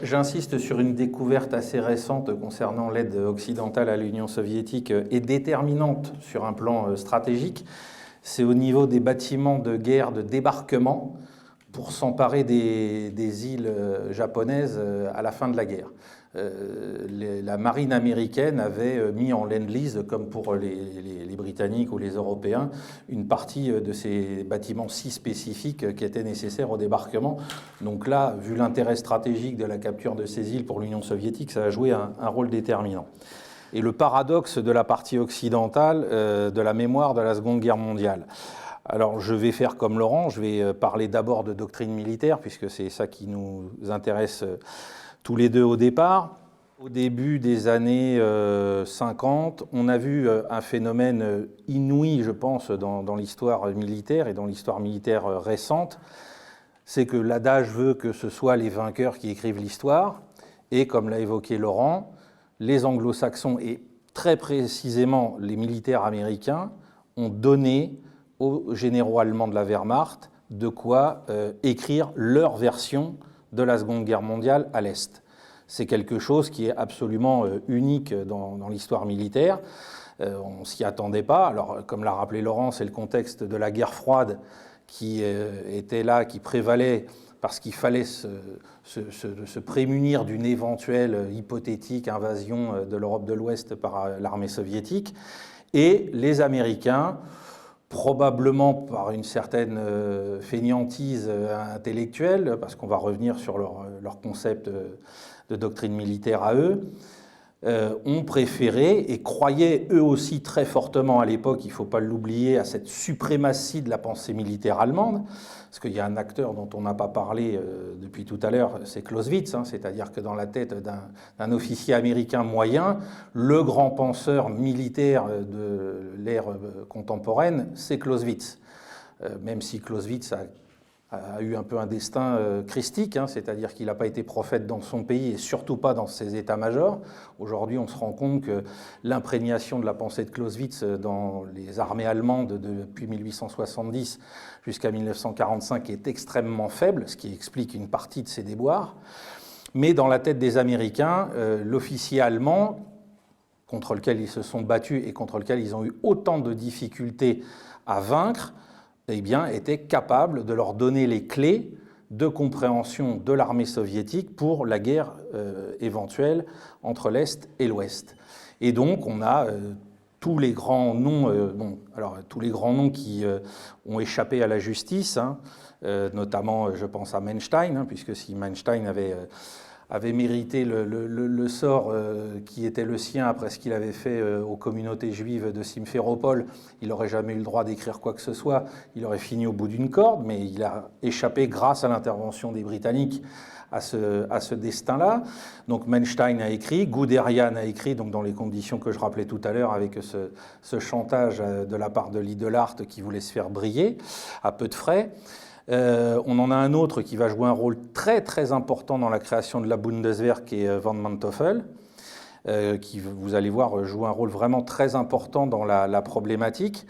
J'insiste sur une découverte assez récente concernant l'aide occidentale à l'Union soviétique et déterminante sur un plan stratégique. C'est au niveau des bâtiments de guerre de débarquement pour s'emparer des îles japonaises à la fin de la guerre. La marine américaine avait mis en Lend-Lease, comme pour les Britanniques ou les Européens, une partie de ces bâtiments si spécifiques qui étaient nécessaires au débarquement. Donc là, vu l'intérêt stratégique de la capture de ces îles pour l'Union soviétique, ça a joué un rôle déterminant. Et le paradoxe de la partie occidentale de la mémoire de la Seconde Guerre mondiale. Alors je vais faire comme Laurent, je vais parler d'abord de doctrine militaire, puisque c'est ça qui nous intéresse tous les deux au départ. Au début des années 50, on a vu un phénomène inouï, je pense, dans l'histoire militaire et dans l'histoire militaire récente. C'est que l'adage veut que ce soit les vainqueurs qui écrivent l'histoire, et comme l'a évoqué Laurent, les anglo-saxons et très précisément les militaires américains ont donné aux généraux allemands de la Wehrmacht de quoi écrire leur version de la Seconde Guerre mondiale à l'Est. C'est quelque chose qui est absolument unique dans l'histoire militaire. On ne s'y attendait pas. Alors, comme l'a rappelé Laurent, c'est le contexte de la guerre froide qui était là, qui prévalait parce qu'il fallait se prémunir d'une éventuelle hypothétique invasion de l'Europe de l'Ouest par l'armée soviétique. Et les Américains, probablement par une certaine fainéantise intellectuelle, parce qu'on va revenir sur leur concept de doctrine militaire à eux, ont préféré et croyaient eux aussi très fortement à l'époque, il ne faut pas l'oublier, à cette suprématie de la pensée militaire allemande, parce qu'il y a un acteur dont on n'a pas parlé depuis tout à l'heure, c'est Clausewitz, c'est-à-dire que dans la tête d'un officier américain moyen, le grand penseur militaire de l'ère contemporaine, c'est Clausewitz. Même si Clausewitz a eu un peu un destin christique, c'est-à-dire qu'il n'a pas été prophète dans son pays et surtout pas dans ses états-majors. Aujourd'hui, on se rend compte que l'imprégnation de la pensée de Clausewitz dans les armées allemandes depuis 1870 jusqu'à 1945 est extrêmement faible, ce qui explique une partie de ses déboires. Mais dans la tête des Américains, l'officier allemand, contre lequel ils se sont battus et contre lequel ils ont eu autant de difficultés à vaincre, eh bien, était capable de leur donner les clés de compréhension de l'armée soviétique pour la guerre éventuelle entre l'Est et l'Ouest. Et donc, on a tous les grands noms, tous les grands noms qui ont échappé à la justice, notamment, je pense à Manstein, puisque si Manstein avait mérité le sort qui était le sien après ce qu'il avait fait aux communautés juives de Simferopol, il n'aurait jamais eu le droit d'écrire quoi que ce soit, il aurait fini au bout d'une corde, mais il a échappé grâce à l'intervention des Britanniques à ce destin-là. Donc Manstein a écrit, Guderian a écrit, donc dans les conditions que je rappelais tout à l'heure, avec ce chantage de la part de Lidl-Art qui voulait se faire briller à peu de frais. On en a un autre qui va jouer un rôle très très important dans la création de la Bundeswehr, qui est von Manteuffel, qui, vous allez voir, joue un rôle vraiment très important dans la problématique.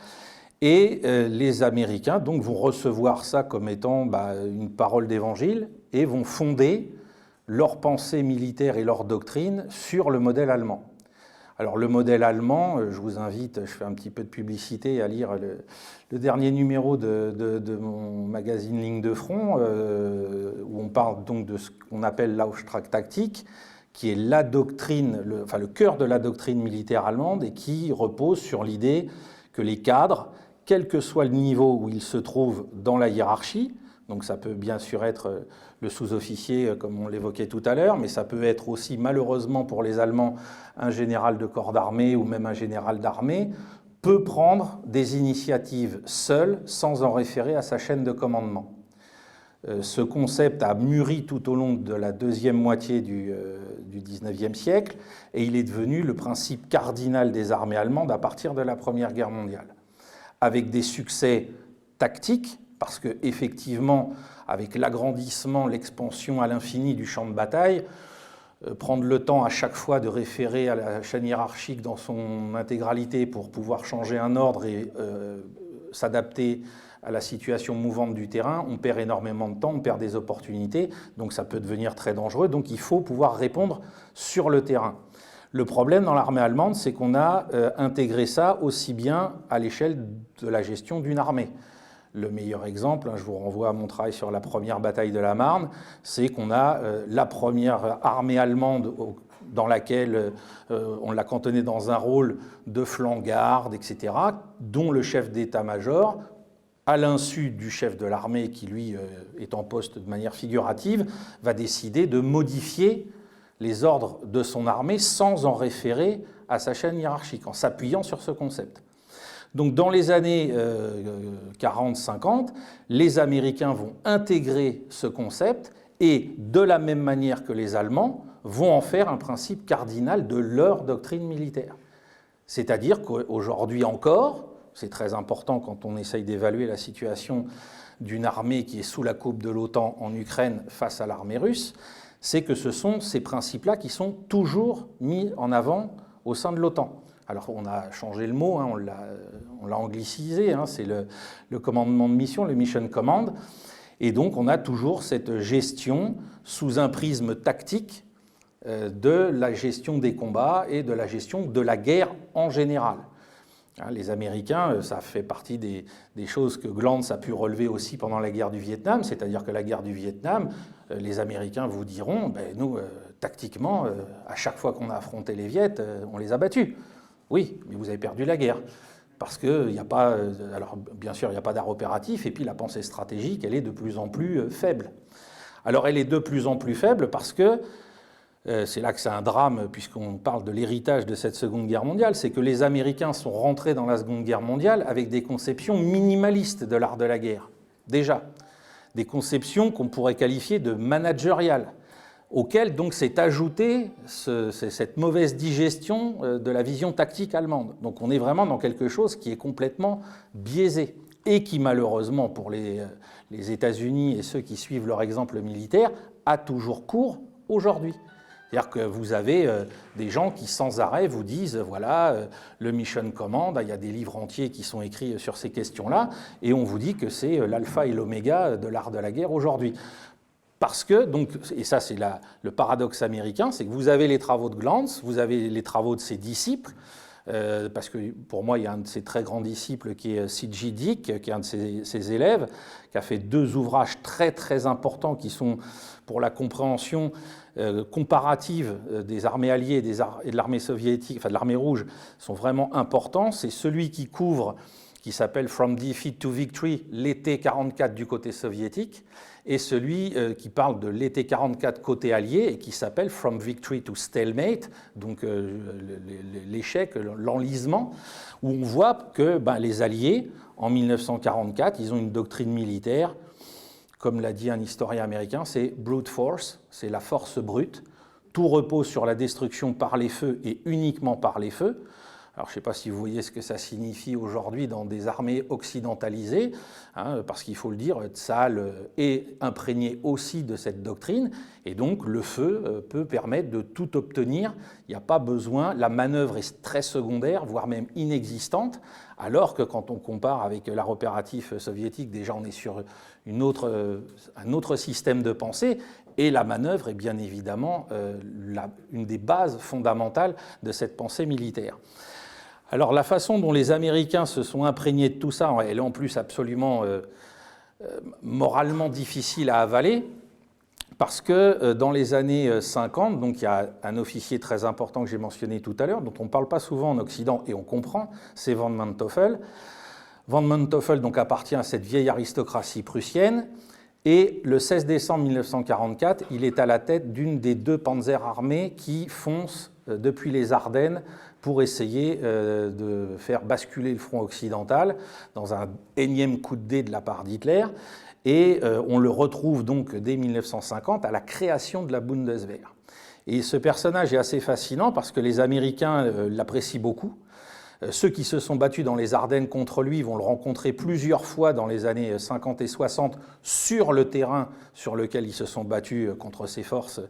Et les Américains donc, vont recevoir ça comme étant une parole d'évangile et vont fonder leur pensée militaire et leur doctrine sur le modèle allemand. Alors le modèle allemand, je vous invite, je fais un petit peu de publicité, à lire le dernier numéro de mon magazine Ligne de front, où on parle donc de ce qu'on appelle l'Auftragtaktik, qui est la doctrine, le cœur de la doctrine militaire allemande et qui repose sur l'idée que les cadres, quel que soit le niveau où ils se trouvent dans la hiérarchie, donc ça peut bien sûr être le sous-officier, comme on l'évoquait tout à l'heure, mais ça peut être aussi, malheureusement pour les Allemands, un général de corps d'armée ou même un général d'armée, peut prendre des initiatives seul, sans en référer à sa chaîne de commandement. Ce concept a mûri tout au long de la deuxième moitié du XIXe siècle, et il est devenu le principe cardinal des armées allemandes à partir de la Première Guerre mondiale, avec des succès tactiques, parce qu'effectivement, avec l'agrandissement, l'expansion à l'infini du champ de bataille, prendre le temps à chaque fois de référer à la chaîne hiérarchique dans son intégralité pour pouvoir changer un ordre et s'adapter à la situation mouvante du terrain, on perd énormément de temps, on perd des opportunités, donc ça peut devenir très dangereux. Donc il faut pouvoir répondre sur le terrain. Le problème dans l'armée allemande, c'est qu'on a intégré ça aussi bien à l'échelle de la gestion d'une armée. Le meilleur exemple, je vous renvoie à mon travail sur la première bataille de la Marne, c'est qu'on a la première armée allemande dans laquelle on l'a cantonnée dans un rôle de flanc-garde, etc., dont le chef d'état-major, à l'insu du chef de l'armée qui, lui, est en poste de manière figurative, va décider de modifier les ordres de son armée sans en référer à sa chaîne hiérarchique, en s'appuyant sur ce concept. Donc dans les années 40-50, les Américains vont intégrer ce concept et, de la même manière que les Allemands, vont en faire un principe cardinal de leur doctrine militaire. C'est-à-dire qu'aujourd'hui encore, c'est très important quand on essaye d'évaluer la situation d'une armée qui est sous la coupe de l'OTAN en Ukraine face à l'armée russe, c'est que ce sont ces principes-là qui sont toujours mis en avant au sein de l'OTAN. Alors on a changé le mot, on l'a anglicisé, c'est le commandement de mission, le mission command, et donc on a toujours cette gestion sous un prisme tactique de la gestion des combats et de la gestion de la guerre en général. Les Américains, ça fait partie des choses que Glantz a pu relever aussi pendant la guerre du Vietnam, c'est-à-dire que la guerre du Vietnam, les Américains vous diront, nous, tactiquement, à chaque fois qu'on a affronté les Viets, on les a battus. Oui, mais vous avez perdu la guerre. Parce qu'il n'y a pas, alors bien sûr, il n'y a pas d'art opératif, et puis la pensée stratégique, elle est de plus en plus faible. Alors elle est de plus en plus faible parce que, c'est là que c'est un drame, puisqu'on parle de l'héritage de cette Seconde Guerre mondiale, c'est que les Américains sont rentrés dans la Seconde Guerre mondiale avec des conceptions minimalistes de l'art de la guerre, déjà. Des conceptions qu'on pourrait qualifier de managériales, auxquelles donc s'est ajoutée cette mauvaise digestion de la vision tactique allemande. Donc on est vraiment dans quelque chose qui est complètement biaisé, et qui malheureusement pour les États-Unis et ceux qui suivent leur exemple militaire, a toujours cours aujourd'hui. C'est-à-dire que vous avez des gens qui sans arrêt vous disent, voilà, le Mission Command, il y a des livres entiers qui sont écrits sur ces questions-là, et on vous dit que c'est l'alpha et l'oméga de l'art de la guerre aujourd'hui. Parce que, donc, et ça c'est le paradoxe américain, c'est que vous avez les travaux de Glantz, vous avez les travaux de ses disciples, parce que pour moi il y a un de ses très grands disciples qui est C.J. Dick, qui est un de ses élèves, qui a fait 2 ouvrages très très importants qui sont pour la compréhension comparative des armées alliées et de l'armée soviétique, enfin de l'armée rouge, sont vraiment importants. C'est celui qui couvre, qui s'appelle From Defeat to Victory, l'été 44 du côté soviétique, et celui qui parle de l'été 44 côté allié et qui s'appelle From Victory to Stalemate, donc l'échec, l'enlisement, où on voit que les Alliés, en 1944, ils ont une doctrine militaire, comme l'a dit un historien américain, c'est brute force, c'est la force brute. Tout repose sur la destruction par les feux et uniquement par les feux. Alors, je ne sais pas si vous voyez ce que ça signifie aujourd'hui dans des armées occidentalisées, parce qu'il faut le dire, Tsahal est imprégné aussi de cette doctrine, et donc le feu peut permettre de tout obtenir. Il n'y a pas besoin, la manœuvre est très secondaire, voire même inexistante, alors que quand on compare avec l'art opératif soviétique, déjà on est sur un autre système de pensée, et la manœuvre est bien évidemment une des bases fondamentales de cette pensée militaire. Alors la façon dont les Américains se sont imprégnés de tout ça, elle est en plus absolument moralement difficile à avaler, parce que dans les années 50, donc il y a un officier très important que j'ai mentionné tout à l'heure, dont on ne parle pas souvent en Occident et on comprend, c'est von Manteuffel. Von Manteuffel donc appartient à cette vieille aristocratie prussienne, et le 16 décembre 1944, il est à la tête d'une des 2 panzers armées qui foncent depuis les Ardennes pour essayer de faire basculer le front occidental dans un énième coup de dé de la part d'Hitler. Et on le retrouve donc dès 1950 à la création de la Bundeswehr. Et ce personnage est assez fascinant parce que les Américains l'apprécient beaucoup. Ceux qui se sont battus dans les Ardennes contre lui vont le rencontrer plusieurs fois dans les années 50 et 60 sur le terrain sur lequel ils se sont battus contre ses forces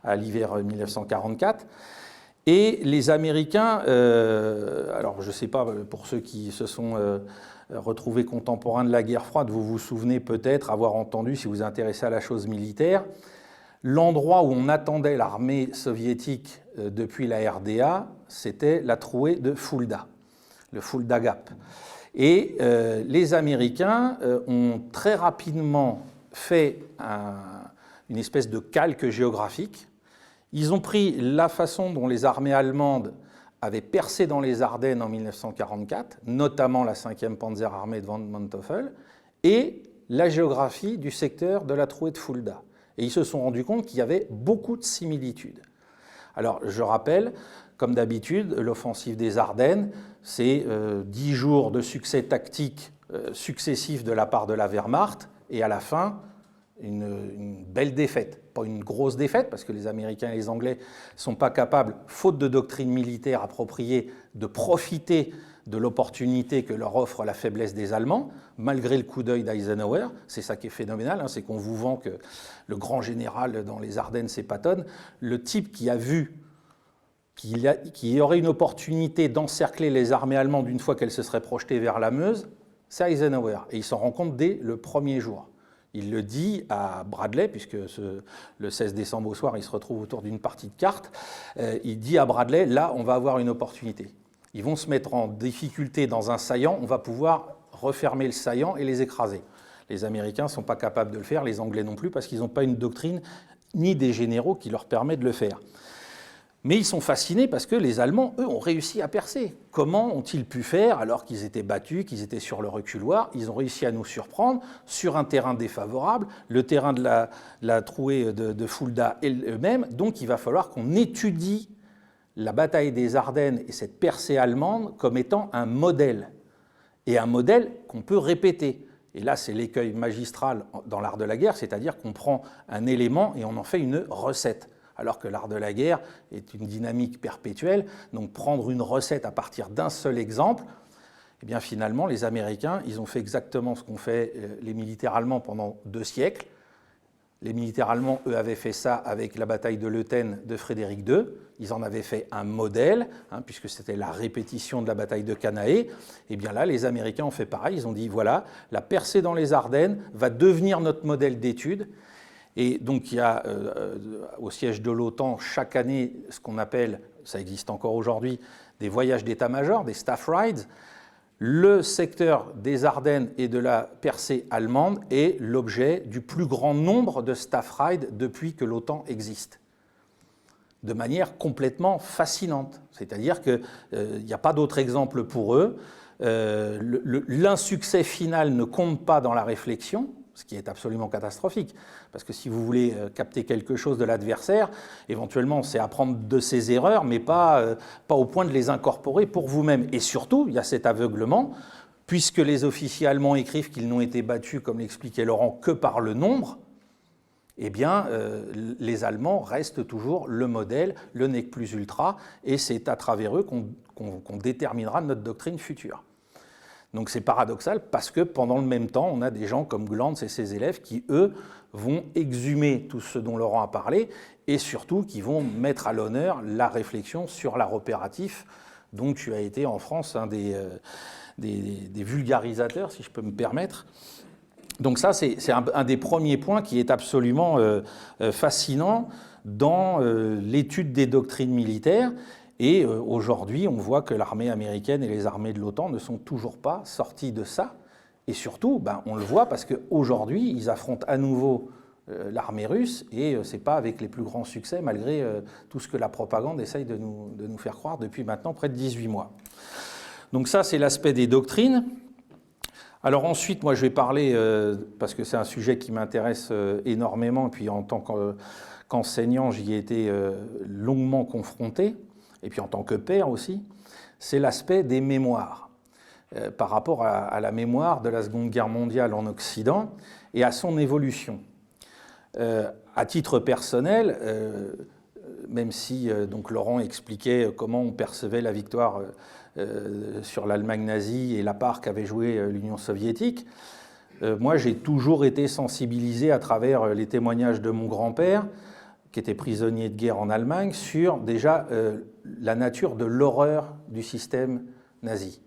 à l'hiver 1944. Et les Américains, alors je ne sais pas pour ceux qui se sont retrouvé contemporain de la guerre froide, vous vous souvenez peut-être avoir entendu, si vous vous intéressez à la chose militaire, l'endroit où on attendait l'armée soviétique depuis la RDA, c'était la trouée de Fulda, le Fulda Gap. Et les Américains ont très rapidement fait une espèce de calque géographique. Ils ont pris la façon dont les armées allemandes avaient percé dans les Ardennes en 1944, notamment la 5e Panzerarmée de von Manteuffel, et la géographie du secteur de la trouée de Fulda. Et ils se sont rendus compte qu'il y avait beaucoup de similitudes. Alors, je rappelle, comme d'habitude, l'offensive des Ardennes, c'est 10 jours de succès tactique successifs de la part de la Wehrmacht, et à la fin, une belle défaite. Pas une grosse défaite, parce que les Américains et les Anglais ne sont pas capables, faute de doctrine militaire appropriée, de profiter de l'opportunité que leur offre la faiblesse des Allemands, malgré le coup d'œil d'Eisenhower. C'est ça qui est phénoménal, hein, c'est qu'on vous vend que le grand général dans les Ardennes, c'est Patton. Le type qui a vu qu'il y aurait une opportunité d'encercler les armées allemandes une fois qu'elles se seraient projetées vers la Meuse, c'est Eisenhower. Et il s'en rend compte dès le premier jour. Il le dit à Bradley, puisque le 16 décembre au soir, il se retrouve autour d'une partie de cartes. Il dit à Bradley, là, on va avoir une opportunité. Ils vont se mettre en difficulté dans un saillant, on va pouvoir refermer le saillant et les écraser. Les Américains ne sont pas capables de le faire, les Anglais non plus, parce qu'ils n'ont pas une doctrine ni des généraux qui leur permet de le faire. Mais ils sont fascinés parce que les Allemands, eux, ont réussi à percer. Comment ont-ils pu faire alors qu'ils étaient battus, qu'ils étaient sur le reculoir? Ils ont réussi à nous surprendre sur un terrain défavorable, le terrain de la trouée de Fulda eux-mêmes. Donc il va falloir qu'on étudie la bataille des Ardennes et cette percée allemande comme étant un modèle. Et un modèle qu'on peut répéter. Et là, c'est l'écueil magistral dans l'art de la guerre, c'est-à-dire qu'on prend un élément et on en fait une recette. Alors que l'art de la guerre est une dynamique perpétuelle. Donc prendre une recette à partir d'un seul exemple, eh bien finalement, les Américains, ils ont fait exactement ce qu'ont fait les militaires allemands pendant 2 siècles. Les militaires allemands, eux, avaient fait ça avec la bataille de Leuthen de Frédéric II. Ils en avaient fait un modèle, puisque c'était la répétition de la bataille de Cannae. Et bien là, les Américains ont fait pareil. Ils ont dit, voilà, la percée dans les Ardennes va devenir notre modèle d'étude. Et donc il y a au siège de l'OTAN chaque année ce qu'on appelle, ça existe encore aujourd'hui, des voyages d'état-major, des staff rides. Le secteur des Ardennes et de la percée allemande est l'objet du plus grand nombre de staff rides depuis que l'OTAN existe, de manière complètement fascinante. C'est-à-dire qu'il n'y a pas d'autre exemple pour eux. L'insuccès final ne compte pas dans la réflexion, ce qui est absolument catastrophique. Parce que si vous voulez capter quelque chose de l'adversaire, éventuellement, c'est apprendre de ses erreurs, mais pas au point de les incorporer pour vous-même. Et surtout, il y a cet aveuglement, puisque les officiers allemands écrivent qu'ils n'ont été battus, comme l'expliquait Laurent, que par le nombre, eh bien, les Allemands restent toujours le modèle, le nec plus ultra, et c'est à travers eux qu'on déterminera notre doctrine future. Donc c'est paradoxal parce que pendant le même temps, on a des gens comme Glantz et ses élèves qui, eux, vont exhumer tout ce dont Laurent a parlé et surtout qui vont mettre à l'honneur la réflexion sur l'art opératif dont tu as été en France un des vulgarisateurs, si je peux me permettre. Donc ça, c'est un des premiers points qui est absolument fascinant dans l'étude des doctrines militaires. Et aujourd'hui, on voit que l'armée américaine et les armées de l'OTAN ne sont toujours pas sorties de ça. Et surtout, on le voit parce qu'aujourd'hui, ils affrontent à nouveau l'armée russe et ce n'est pas avec les plus grands succès, malgré tout ce que la propagande essaye de nous faire croire depuis maintenant près de 18 mois. Donc ça, c'est l'aspect des doctrines. Alors ensuite, moi, je vais parler, parce que c'est un sujet qui m'intéresse énormément, et puis en tant qu'enseignant, j'y ai été longuement confronté, et puis en tant que père aussi, c'est l'aspect des mémoires, par rapport à la mémoire de la Seconde Guerre mondiale en Occident et à son évolution. À titre personnel, même si donc Laurent expliquait comment on percevait la victoire sur l'Allemagne nazie et la part qu'avait jouée l'Union soviétique, moi j'ai toujours été sensibilisé à travers les témoignages de mon grand-père, qui était prisonnier de guerre en Allemagne, sur déjà la nature de l'horreur du système nazi.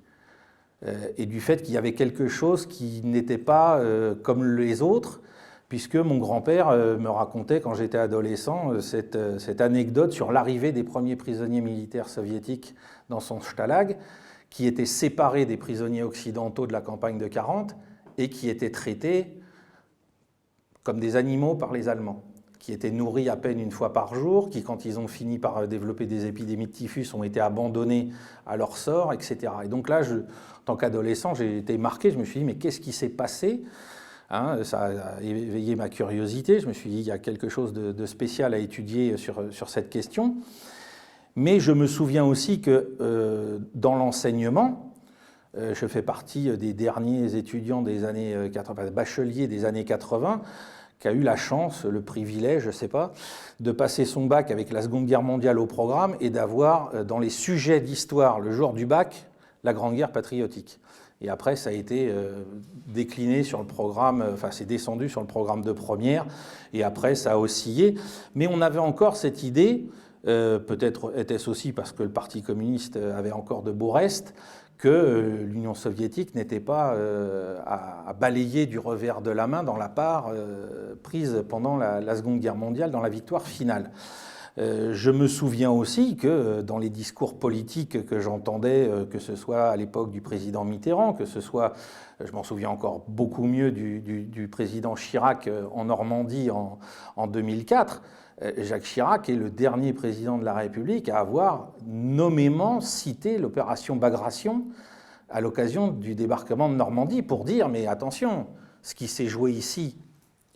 et du fait qu'il y avait quelque chose qui n'était pas comme les autres, puisque mon grand-père me racontait quand j'étais adolescent cette anecdote sur l'arrivée des premiers prisonniers militaires soviétiques dans son stalag, qui étaient séparés des prisonniers occidentaux de la campagne de 40 et qui étaient traités comme des animaux par les Allemands, qui étaient nourris à peine une fois par jour, qui, quand ils ont fini par développer des épidémies de typhus, ont été abandonnés à leur sort, etc. Et donc là, en tant qu'adolescent, j'ai été marqué, je me suis dit, mais qu'est-ce qui s'est passé ? Ça a éveillé ma curiosité, je me suis dit, il y a quelque chose de spécial à étudier sur cette question. Mais je me souviens aussi que dans l'enseignement, je fais partie des derniers étudiants des années 80, bacheliers des années 80, qui a eu la chance, le privilège, je ne sais pas, de passer son bac avec la Seconde Guerre mondiale au programme et d'avoir dans les sujets d'histoire, le jour du bac, la Grande Guerre patriotique. Et après, ça a été décliné sur le programme, enfin c'est descendu sur le programme de première, et après ça a oscillé. Mais on avait encore cette idée, peut-être était-ce aussi parce que le Parti communiste avait encore de beaux restes, que l'Union soviétique n'était pas à balayer du revers de la main dans la part prise pendant la Seconde Guerre mondiale, dans la victoire finale. Je me souviens aussi que dans les discours politiques que j'entendais, que ce soit à l'époque du président Mitterrand, que ce soit, je m'en souviens encore beaucoup mieux, du président Chirac en Normandie en 2004, Jacques Chirac est le dernier président de la République à avoir nommément cité l'opération Bagration à l'occasion du débarquement de Normandie pour dire « mais attention, ce qui s'est joué ici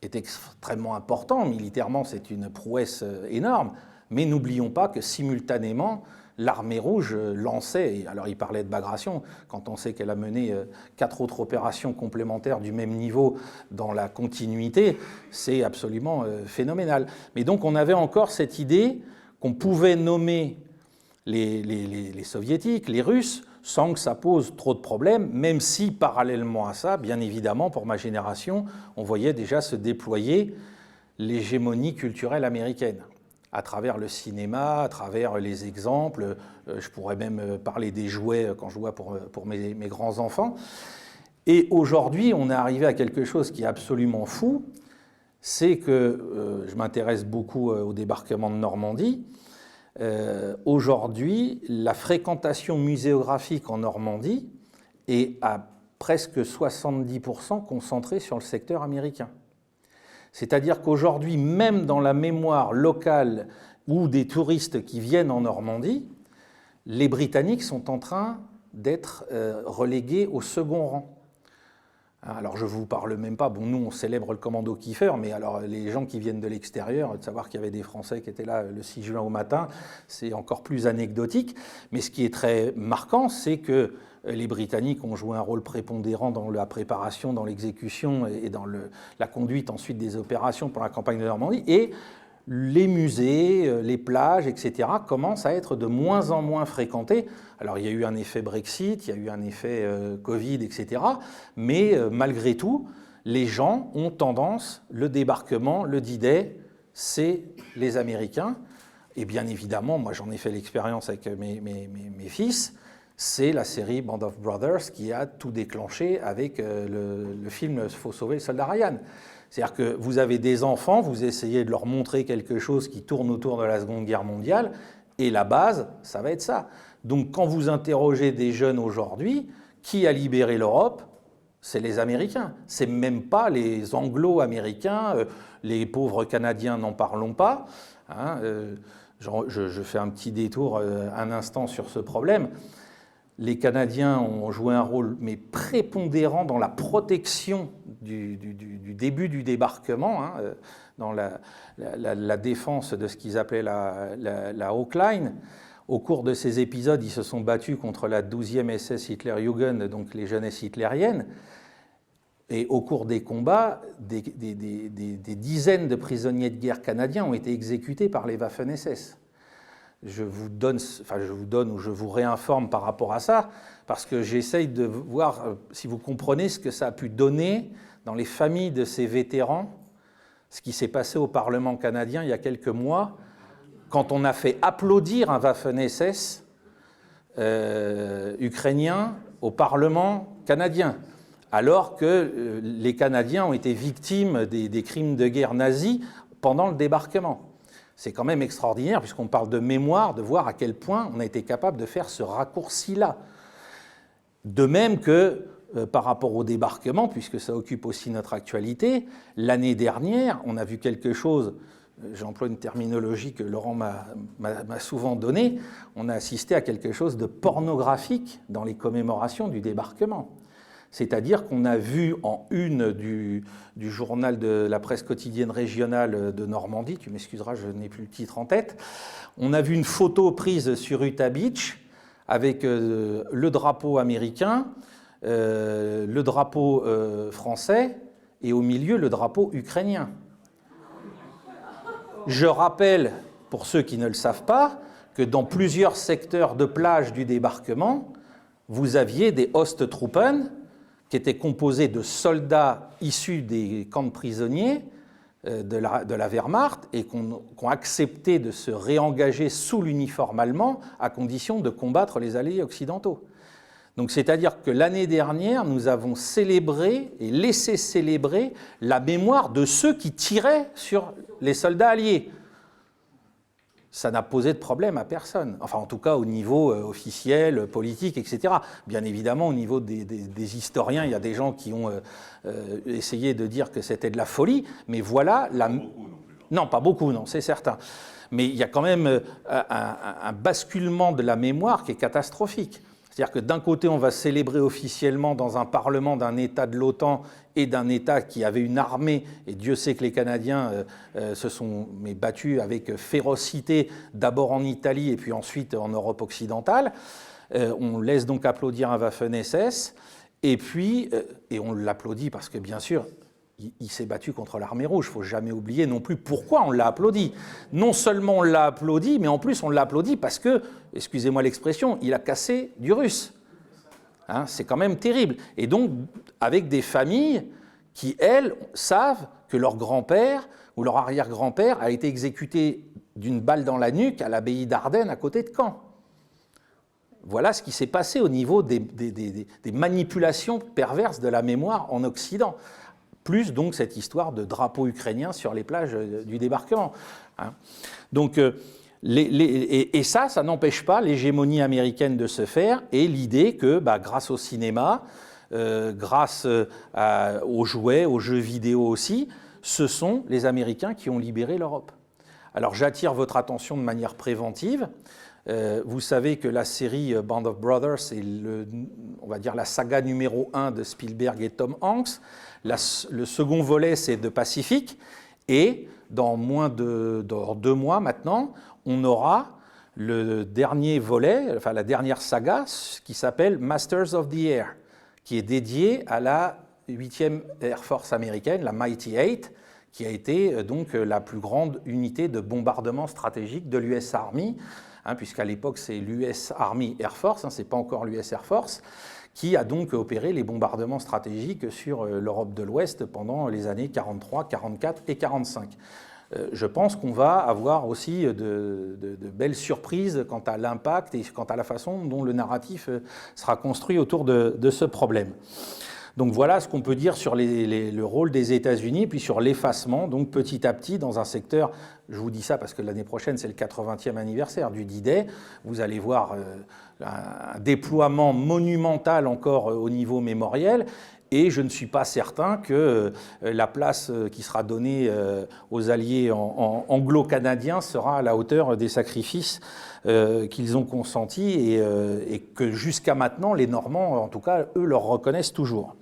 est extrêmement important, militairement c'est une prouesse énorme, mais n'oublions pas que simultanément l'armée rouge lançait, alors il parlait de Bagration, quand on sait qu'elle a mené 4 autres opérations complémentaires du même niveau dans la continuité, c'est absolument phénoménal. Mais donc on avait encore cette idée qu'on pouvait nommer les soviétiques, les Russes, sans que ça pose trop de problèmes, même si parallèlement à ça, bien évidemment, pour ma génération, on voyait déjà se déployer l'hégémonie culturelle américaine, à travers le cinéma, à travers les exemples. Je pourrais même parler des jouets quand je vois pour mes grands-enfants. Et aujourd'hui, on est arrivé à quelque chose qui est absolument fou, c'est que je m'intéresse beaucoup au débarquement de Normandie. Aujourd'hui, la fréquentation muséographique en Normandie est à presque 70% concentrée sur le secteur américain. C'est-à-dire qu'aujourd'hui, même dans la mémoire locale ou des touristes qui viennent en Normandie, les Britanniques sont en train d'être relégués au second rang. Alors je ne vous parle même pas, bon nous on célèbre le commando Kiefer, mais alors les gens qui viennent de l'extérieur, de savoir qu'il y avait des Français qui étaient là le 6 juin au matin, c'est encore plus anecdotique. Mais ce qui est très marquant, c'est que les Britanniques ont joué un rôle prépondérant dans la préparation, dans l'exécution et dans la conduite ensuite des opérations pour la campagne de Normandie. Et les musées, les plages, etc. commencent à être de moins en moins fréquentés. Alors il y a eu un effet Brexit, il y a eu un effet Covid, etc. Mais malgré tout, les gens ont tendance, le débarquement, le D-Day, c'est les Américains. Et bien évidemment, moi j'en ai fait l'expérience avec mes fils, c'est la série Band of Brothers qui a tout déclenché avec le film « Faut sauver le soldat Ryan ». C'est-à-dire que vous avez des enfants, vous essayez de leur montrer quelque chose qui tourne autour de la Seconde Guerre mondiale, et la base, ça va être ça. Donc quand vous interrogez des jeunes aujourd'hui, qui a libéré l'Europe? C'est les Américains. C'est même pas les Anglo-Américains, les pauvres Canadiens, n'en parlons pas. Je fais un petit détour un instant sur ce problème. Les Canadiens ont joué un rôle mais prépondérant dans la protection du début du débarquement, dans la défense de ce qu'ils appelaient la Hawk Line. Au cours de ces épisodes, ils se sont battus contre la 12e SS Hitlerjugend, donc les jeunesses hitlériennes. Et au cours des combats, des dizaines de prisonniers de guerre canadiens ont été exécutés par les Waffen-SS. Je vous donne ou je vous réinforme par rapport à ça, parce que j'essaye de voir si vous comprenez ce que ça a pu donner dans les familles de ces vétérans, ce qui s'est passé au Parlement canadien il y a quelques mois, quand on a fait applaudir un Waffen-SS ukrainien au Parlement canadien, alors que les Canadiens ont été victimes des crimes de guerre nazis pendant le débarquement. C'est quand même extraordinaire, puisqu'on parle de mémoire, de voir à quel point on a été capable de faire ce raccourci-là. De même que par rapport au débarquement, puisque ça occupe aussi notre actualité, l'année dernière, on a vu quelque chose, j'emploie une terminologie que Laurent m'a souvent donnée, on a assisté à quelque chose de pornographique dans les commémorations du débarquement. C'est-à-dire qu'on a vu en une du journal de la presse quotidienne régionale de Normandie, tu m'excuseras, je n'ai plus le titre en tête, on a vu une photo prise sur Utah Beach avec le drapeau américain, le drapeau français et au milieu le drapeau ukrainien. Je rappelle, pour ceux qui ne le savent pas, que dans plusieurs secteurs de plage du débarquement, vous aviez des Osttruppen qui étaient composés de soldats issus des camps de prisonniers de la Wehrmacht et qui ont accepté de se réengager sous l'uniforme allemand à condition de combattre les alliés occidentaux. Donc c'est-à-dire que l'année dernière, nous avons célébré et laissé célébrer la mémoire de ceux qui tiraient sur les soldats alliés. Ça n'a posé de problème à personne, enfin en tout cas au niveau officiel, politique, etc. Bien évidemment, au niveau des historiens, il y a des gens qui ont essayé de dire que c'était de la folie, mais voilà... Pas beaucoup non plus. Non, pas beaucoup, non, c'est certain. Mais il y a quand même un basculement de la mémoire qui est catastrophique. C'est-à-dire que d'un côté, on va célébrer officiellement dans un parlement d'un État de l'OTAN et d'un État qui avait une armée, et Dieu sait que les Canadiens se sont battus avec férocité, d'abord en Italie et puis ensuite en Europe occidentale. On laisse donc applaudir un Waffen-SS, et puis, et on l'applaudit parce que bien sûr, il s'est battu contre l'armée rouge. Il ne faut jamais oublier non plus pourquoi on l'a applaudi. Non seulement on l'a applaudi, mais en plus on l'a applaudi parce que, excusez-moi l'expression, il a cassé du russe. Hein, c'est quand même terrible. Et donc, avec des familles qui, elles, savent que leur grand-père ou leur arrière-grand-père a été exécuté d'une balle dans la nuque à l'abbaye d'Ardenne à côté de Caen. Voilà ce qui s'est passé au niveau des manipulations perverses de la mémoire en Occident. Plus donc cette histoire de drapeau ukrainien sur les plages du débarquement. Hein. Donc, et ça n'empêche pas l'hégémonie américaine de se faire et l'idée que, grâce au cinéma, grâce aux jouets, aux jeux vidéo aussi, ce sont les Américains qui ont libéré l'Europe. Alors j'attire votre attention de manière préventive. Vous savez que la série Band of Brothers est on va dire la saga numéro 1 de Spielberg et Tom Hanks. Le second volet, c'est de Pacific. Et dans moins de 2 mois maintenant, on aura le dernier volet, enfin la dernière saga, qui s'appelle Masters of the Air, qui est dédiée à la 8e Air Force américaine, la Mighty Eight, qui a été donc la plus grande unité de bombardement stratégique de l'US Army, puisqu'à l'époque c'est l'US Army Air Force, ce n'est pas encore l'US Air Force, qui a donc opéré les bombardements stratégiques sur l'Europe de l'Ouest pendant les années 43, 44 et 45. Je pense qu'on va avoir aussi de belles surprises quant à l'impact et quant à la façon dont le narratif sera construit autour de ce problème. Donc voilà ce qu'on peut dire sur le rôle des États-Unis, puis sur l'effacement, donc petit à petit, dans un secteur, je vous dis ça parce que l'année prochaine, c'est le 80e anniversaire du D-Day, vous allez voir un déploiement monumental encore au niveau mémoriel, et je ne suis pas certain que la place qui sera donnée aux alliés anglo-canadiens sera à la hauteur des sacrifices qu'ils ont consentis et que jusqu'à maintenant, les Normands, en tout cas, eux, leur reconnaissent toujours.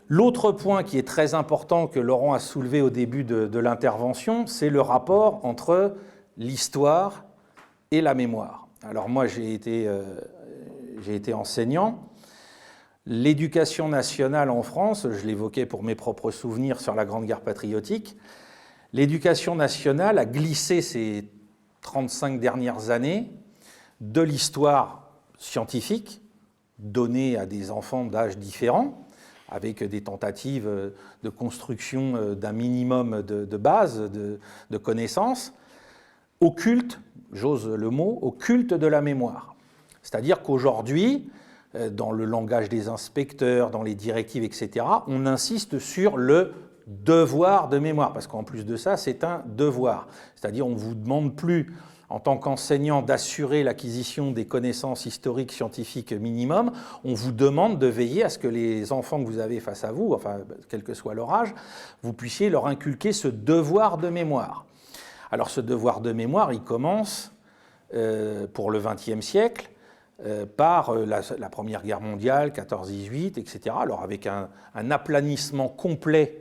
L'autre point qui est très important que Laurent a soulevé au début de l'intervention, c'est le rapport entre l'histoire et la mémoire. Alors moi, j'ai été enseignant. L'éducation nationale en France, je l'évoquais pour mes propres souvenirs sur la Grande Guerre patriotique, l'éducation nationale a glissé ces 35 dernières années de l'histoire scientifique donnée à des enfants d'âges différents, avec des tentatives de construction d'un minimum de base, de connaissances, au culte, j'ose le mot, au culte de la mémoire. C'est-à-dire qu'aujourd'hui, dans le langage des inspecteurs, dans les directives, etc., on insiste sur le devoir de mémoire, parce qu'en plus de ça, c'est un devoir. C'est-à-dire, on ne vous demande plus, en tant qu'enseignant, d'assurer l'acquisition des connaissances historiques, scientifiques minimum, on vous demande de veiller à ce que les enfants que vous avez face à vous, enfin, quel que soit leur âge, vous puissiez leur inculquer ce devoir de mémoire. Alors, ce devoir de mémoire, il commence, pour le XXe siècle, par la Première Guerre mondiale, 14-18, etc., alors avec un aplanissement complet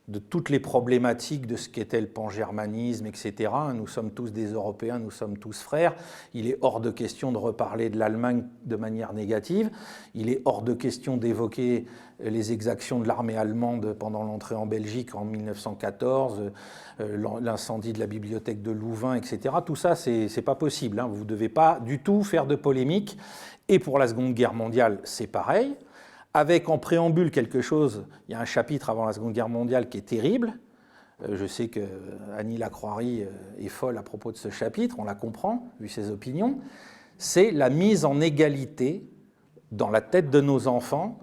de toutes les problématiques de ce qu'était le pangermanisme, etc. Nous sommes tous des Européens, nous sommes tous frères. Il est hors de question de reparler de l'Allemagne de manière négative. Il est hors de question d'évoquer les exactions de l'armée allemande pendant l'entrée en Belgique en 1914, l'incendie de la bibliothèque de Louvain, etc. Tout ça, c'est pas possible, hein. Vous ne devez pas du tout faire de polémique. Et pour la Seconde Guerre mondiale, c'est pareil. Avec en préambule quelque chose, il y a un chapitre avant la Seconde Guerre mondiale qui est terrible. Je sais que Annie Lacroix est folle à propos de ce chapitre, on la comprend, vu ses opinions. C'est la mise en égalité dans la tête de nos enfants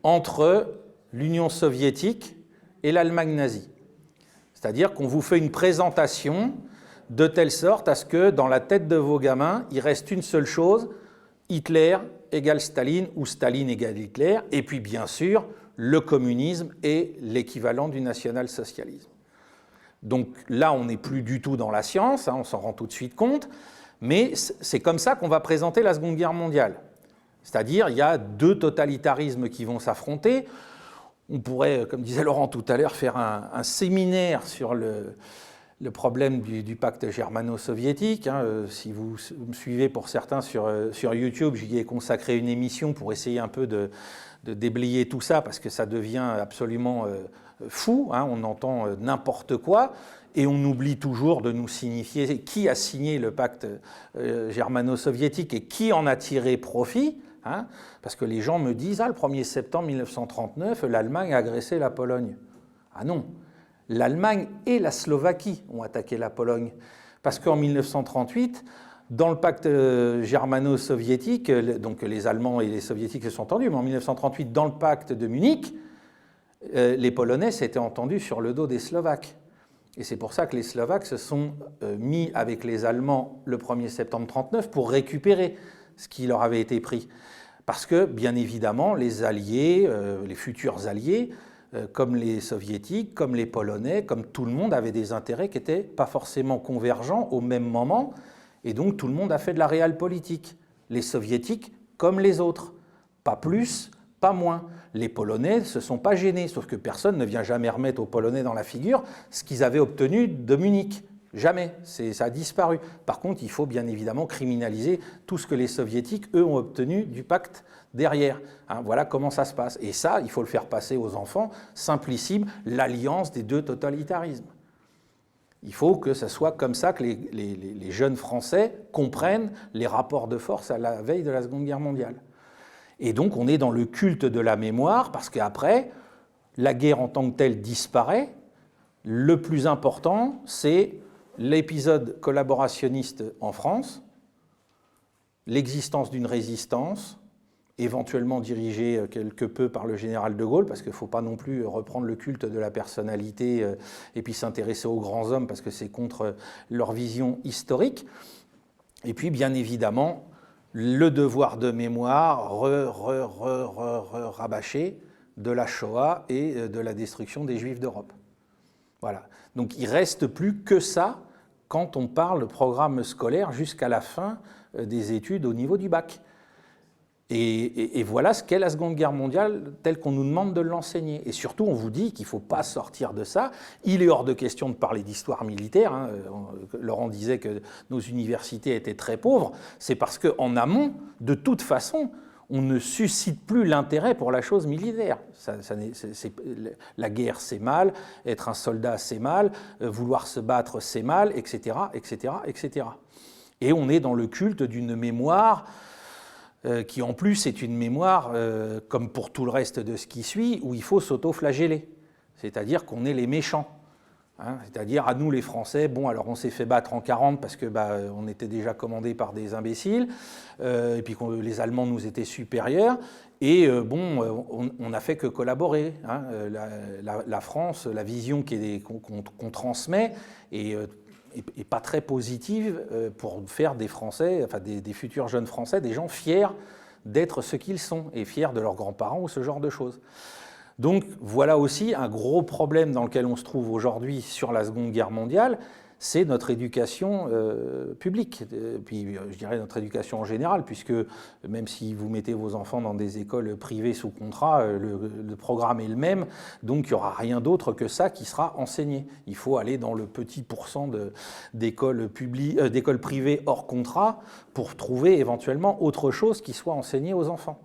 entre l'Union soviétique et l'Allemagne nazie. C'est-à-dire qu'on vous fait une présentation de telle sorte à ce que dans la tête de vos gamins, il reste une seule chose, Hitler égale Staline ou Staline égale Hitler, et puis bien sûr, le communisme est l'équivalent du national-socialisme. Donc là, on n'est plus du tout dans la science, hein, on s'en rend tout de suite compte, mais c'est comme ça qu'on va présenter la Seconde Guerre mondiale. C'est-à-dire, il y a deux totalitarismes qui vont s'affronter. On pourrait, comme disait Laurent tout à l'heure, faire un séminaire sur le problème du pacte germano-soviétique. Hein. Si vous me suivez pour certains sur YouTube, j'y ai consacré une émission pour essayer un peu de déblayer tout ça, parce que ça devient absolument fou, hein. On entend n'importe quoi, et on oublie toujours de nous signifier qui a signé le pacte germano-soviétique et qui en a tiré profit. Hein, parce que les gens me disent « Ah, le 1er septembre 1939, l'Allemagne a agressé la Pologne. » Ah non, l'Allemagne et la Slovaquie ont attaqué la Pologne. Parce qu'en 1938, dans le pacte germano-soviétique, donc les Allemands et les Soviétiques se sont entendus, mais en 1938, dans le pacte de Munich, les Polonais s'étaient entendus sur le dos des Slovaques. Et c'est pour ça que les Slovaques se sont mis avec les Allemands le 1er septembre 1939 pour récupérer ce qui leur avait été pris. Parce que, bien évidemment, les alliés, les futurs alliés, comme les soviétiques, comme les polonais, comme tout le monde, avaient des intérêts qui n'étaient pas forcément convergents au même moment, et donc tout le monde a fait de la réelle politique. Les soviétiques comme les autres, pas plus, pas moins. Les Polonais ne se sont pas gênés, sauf que personne ne vient jamais remettre aux Polonais dans la figure ce qu'ils avaient obtenu de Munich. Jamais, ça a disparu. Par contre, il faut bien évidemment criminaliser tout ce que les Soviétiques, eux, ont obtenu du pacte derrière. Hein, voilà comment ça se passe. Et ça, il faut le faire passer aux enfants, simplissime, l'alliance des deux totalitarismes. Il faut que ce soit comme ça que les jeunes Français comprennent les rapports de force à la veille de la Seconde Guerre mondiale. Et donc, on est dans le culte de la mémoire, parce qu'après, la guerre en tant que telle disparaît. Le plus important, c'est l'épisode collaborationniste en France, l'existence d'une résistance, éventuellement dirigée quelque peu par le général de Gaulle, parce qu'il ne faut pas non plus reprendre le culte de la personnalité et puis s'intéresser aux grands hommes, parce que c'est contre leur vision historique. Et puis, bien évidemment, le devoir de mémoire rabâché de la Shoah et de la destruction des Juifs d'Europe. Voilà. Donc il ne reste plus que ça quand on parle de programme scolaire jusqu'à la fin des études au niveau du bac. Et voilà ce qu'est la Seconde Guerre mondiale telle qu'on nous demande de l'enseigner. Et surtout, on vous dit qu'il ne faut pas sortir de ça. Il est hors de question de parler d'histoire militaire. Hein. Laurent disait que nos universités étaient très pauvres. C'est parce qu'en amont, de toute façon, on ne suscite plus l'intérêt pour la chose militaire. La guerre, c'est mal, être un soldat, c'est mal, vouloir se battre, c'est mal, etc., etc., etc. Et on est dans le culte d'une mémoire qui, en plus, est une mémoire, comme pour tout le reste de ce qui suit, où il faut s'auto-flageller. C'est-à-dire qu'on est les méchants. Hein, c'est-à-dire, à nous les Français, bon, alors on s'est fait battre en 40 parce que on était déjà commandés par des imbéciles, et puis que les Allemands nous étaient supérieurs, et on n'a fait que collaborer. Hein, la France, la vision qu'on transmet est pas très positive pour faire des Français, enfin des futurs jeunes Français, des gens fiers d'être ce qu'ils sont, et fiers de leurs grands-parents ou ce genre de choses. Donc voilà aussi un gros problème dans lequel on se trouve aujourd'hui sur la Seconde Guerre mondiale, c'est notre éducation publique, puis je dirais notre éducation en général, puisque même si vous mettez vos enfants dans des écoles privées sous contrat, le programme est le même, donc il n'y aura rien d'autre que ça qui sera enseigné. Il faut aller dans le petit pourcent d'écoles privées hors contrat pour trouver éventuellement autre chose qui soit enseigné aux enfants.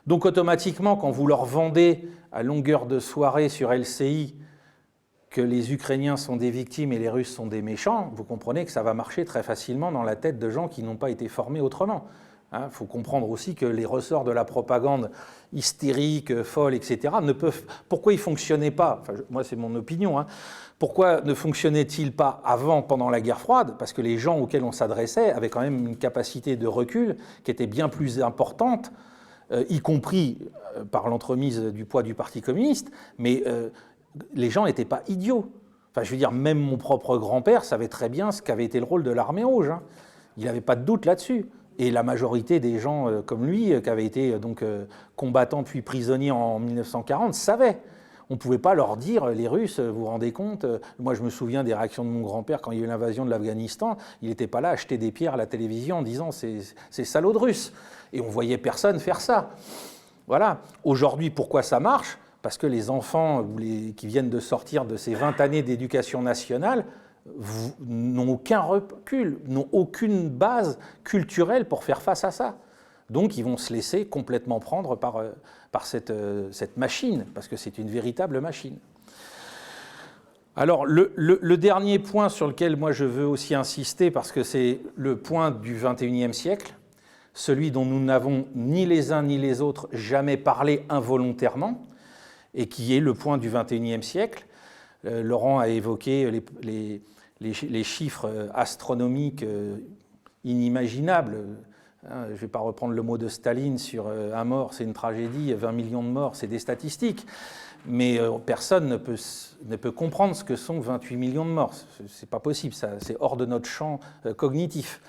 Donc automatiquement, quand vous leur vendez à longueur de soirée sur LCI que les Ukrainiens sont des victimes et les Russes sont des méchants, vous comprenez que ça va marcher très facilement dans la tête de gens qui n'ont pas été formés autrement. Il faut comprendre aussi que les ressorts de la propagande hystérique, folle, etc., pourquoi ils ne fonctionnaient pas, enfin, moi c'est mon opinion, pourquoi ne fonctionnaient-ils pas avant, pendant la guerre froide? Parce que les gens auxquels on s'adressait avaient quand même une capacité de recul qui était bien plus importante, y compris par l'entremise du poids du Parti communiste, mais les gens n'étaient pas idiots. Enfin, je veux dire, même mon propre grand-père savait très bien ce qu'avait été le rôle de l'armée rouge. Hein. Il n'avait pas de doute là-dessus. Et la majorité des gens comme lui, qui avaient été combattants puis prisonniers en 1940, savaient. On ne pouvait pas leur dire, les Russes, vous vous rendez compte, moi je me souviens des réactions de mon grand-père quand il y a eu l'invasion de l'Afghanistan, il n'était pas là à jeter des pierres à la télévision en disant c'est salaud de Russes. Et on ne voyait personne faire ça. Voilà. Aujourd'hui, pourquoi ça marche? Parce que les enfants qui viennent de sortir de ces 20 années d'éducation nationale n'ont aucun recul, n'ont aucune base culturelle pour faire face à ça. Donc ils vont se laisser complètement prendre par cette machine, parce que c'est une véritable machine. Alors le dernier point sur lequel moi je veux aussi insister, parce que c'est le point du XXIe siècle, celui dont nous n'avons ni les uns ni les autres jamais parlé involontairement, et qui est le point du XXIe siècle. Laurent a évoqué les chiffres astronomiques inimaginables. Je ne vais pas reprendre le mot de Staline sur un mort, c'est une tragédie, 20 millions de morts, c'est des statistiques. Mais personne ne peut comprendre ce que sont 28 millions de morts. Ce n'est pas possible, c'est hors de notre champ cognitif.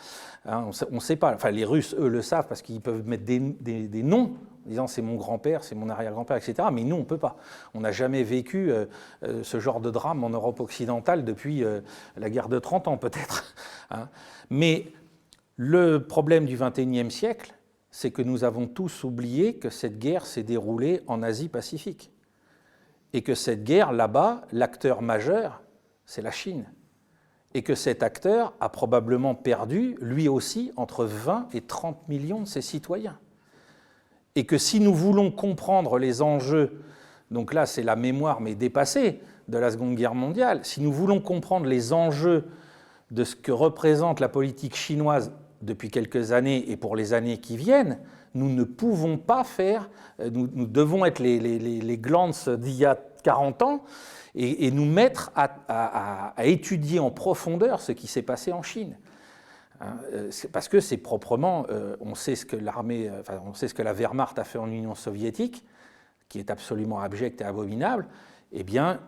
Hein, on ne sait pas. Enfin, les Russes, eux, le savent parce qu'ils peuvent mettre des noms, en disant c'est mon grand-père, c'est mon arrière-grand-père, etc. Mais nous, on ne peut pas. On n'a jamais vécu ce genre de drame en Europe occidentale depuis la guerre de 30 ans, peut-être. Hein. Mais le problème du XXIe siècle, c'est que nous avons tous oublié que cette guerre s'est déroulée en Asie-Pacifique. Et que cette guerre, là-bas, l'acteur majeur, c'est la Chine. Et que cet acteur a probablement perdu, lui aussi, entre 20 et 30 millions de ses citoyens. Et que si nous voulons comprendre les enjeux, donc là c'est la mémoire mais dépassée de la Seconde Guerre mondiale, si nous voulons comprendre les enjeux de ce que représente la politique chinoise depuis quelques années et pour les années qui viennent, nous ne pouvons pas faire, nous devons être les Glantz d'il y a 40 ans et nous mettre à étudier en profondeur ce qui s'est passé en Chine. Parce que c'est proprement, on sait ce que on sait ce que la Wehrmacht a fait en Union soviétique, qui est absolument abject et abominable. Eh bien,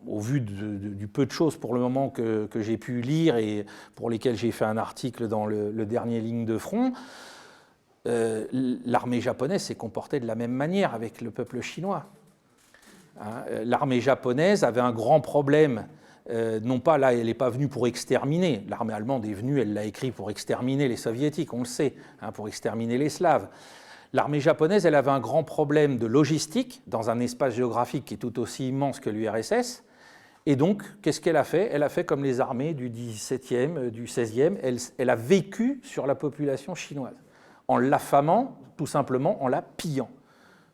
au vu du peu de choses pour le moment que j'ai pu lire et pour lesquelles j'ai fait un article dans le dernier Ligne de front, l'armée japonaise s'est comportée de la même manière avec le peuple chinois. L'armée japonaise avait un grand problème. Non pas là, elle n'est pas venue pour exterminer. L'armée allemande est venue, elle l'a écrit pour exterminer les soviétiques, on le sait, pour exterminer les Slaves. L'armée japonaise, elle avait un grand problème de logistique dans un espace géographique qui est tout aussi immense que l'URSS. Et donc, qu'est-ce qu'elle a fait? Elle a fait comme les armées du XVIIe, du XVIe, elle a vécu sur la population chinoise, en l'affamant, tout simplement en la pillant.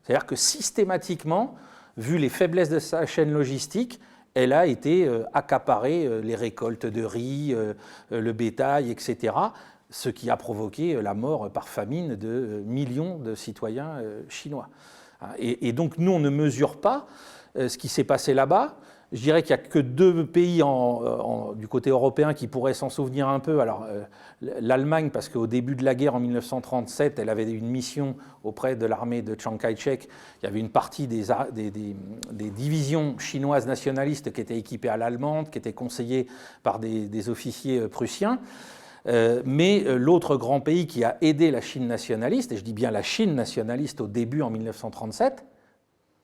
C'est-à-dire que systématiquement, vu les faiblesses de sa chaîne logistique, elle a été accaparée les récoltes de riz, le bétail, etc., ce qui a provoqué la mort par famine de millions de citoyens chinois. Et donc nous, on ne mesure pas ce qui s'est passé là-bas. Je dirais qu'il n'y a que 2 pays du côté européen qui pourraient s'en souvenir un peu. Alors, l'Allemagne, parce qu'au début de la guerre, en 1937, elle avait une mission auprès de l'armée de Chiang Kai-shek. Il y avait une partie des divisions chinoises nationalistes qui étaient équipées à l'allemande, qui étaient conseillées par des officiers prussiens. Mais l'autre grand pays qui a aidé la Chine nationaliste, et je dis bien la Chine nationaliste au début en 1937,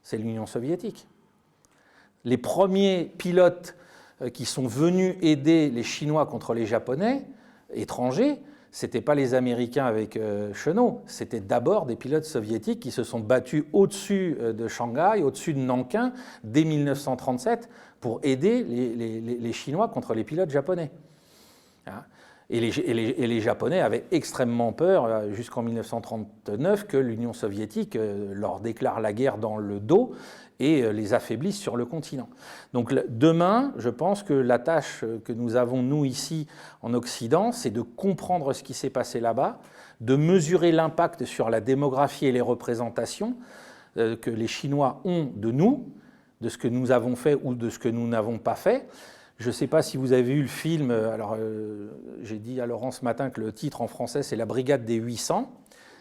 c'est l'Union soviétique. Les premiers pilotes qui sont venus aider les Chinois contre les Japonais étrangers, ce n'étaient pas les Américains avec Chennault, c'était d'abord des pilotes soviétiques qui se sont battus au-dessus de Shanghai, au-dessus de Nankin, dès 1937, pour aider les Chinois contre les pilotes japonais. Et les Japonais avaient extrêmement peur, jusqu'en 1939, que l'Union soviétique leur déclare la guerre dans le dos et les affaiblisse sur le continent. Donc demain, je pense que la tâche que nous avons, nous, ici, en Occident, c'est de comprendre ce qui s'est passé là-bas, de mesurer l'impact sur la démographie et les représentations que les Chinois ont de nous, de ce que nous avons fait ou de ce que nous n'avons pas fait. Je ne sais pas si vous avez vu le film, alors j'ai dit à Laurent ce matin que le titre en français c'est La Brigade des 800.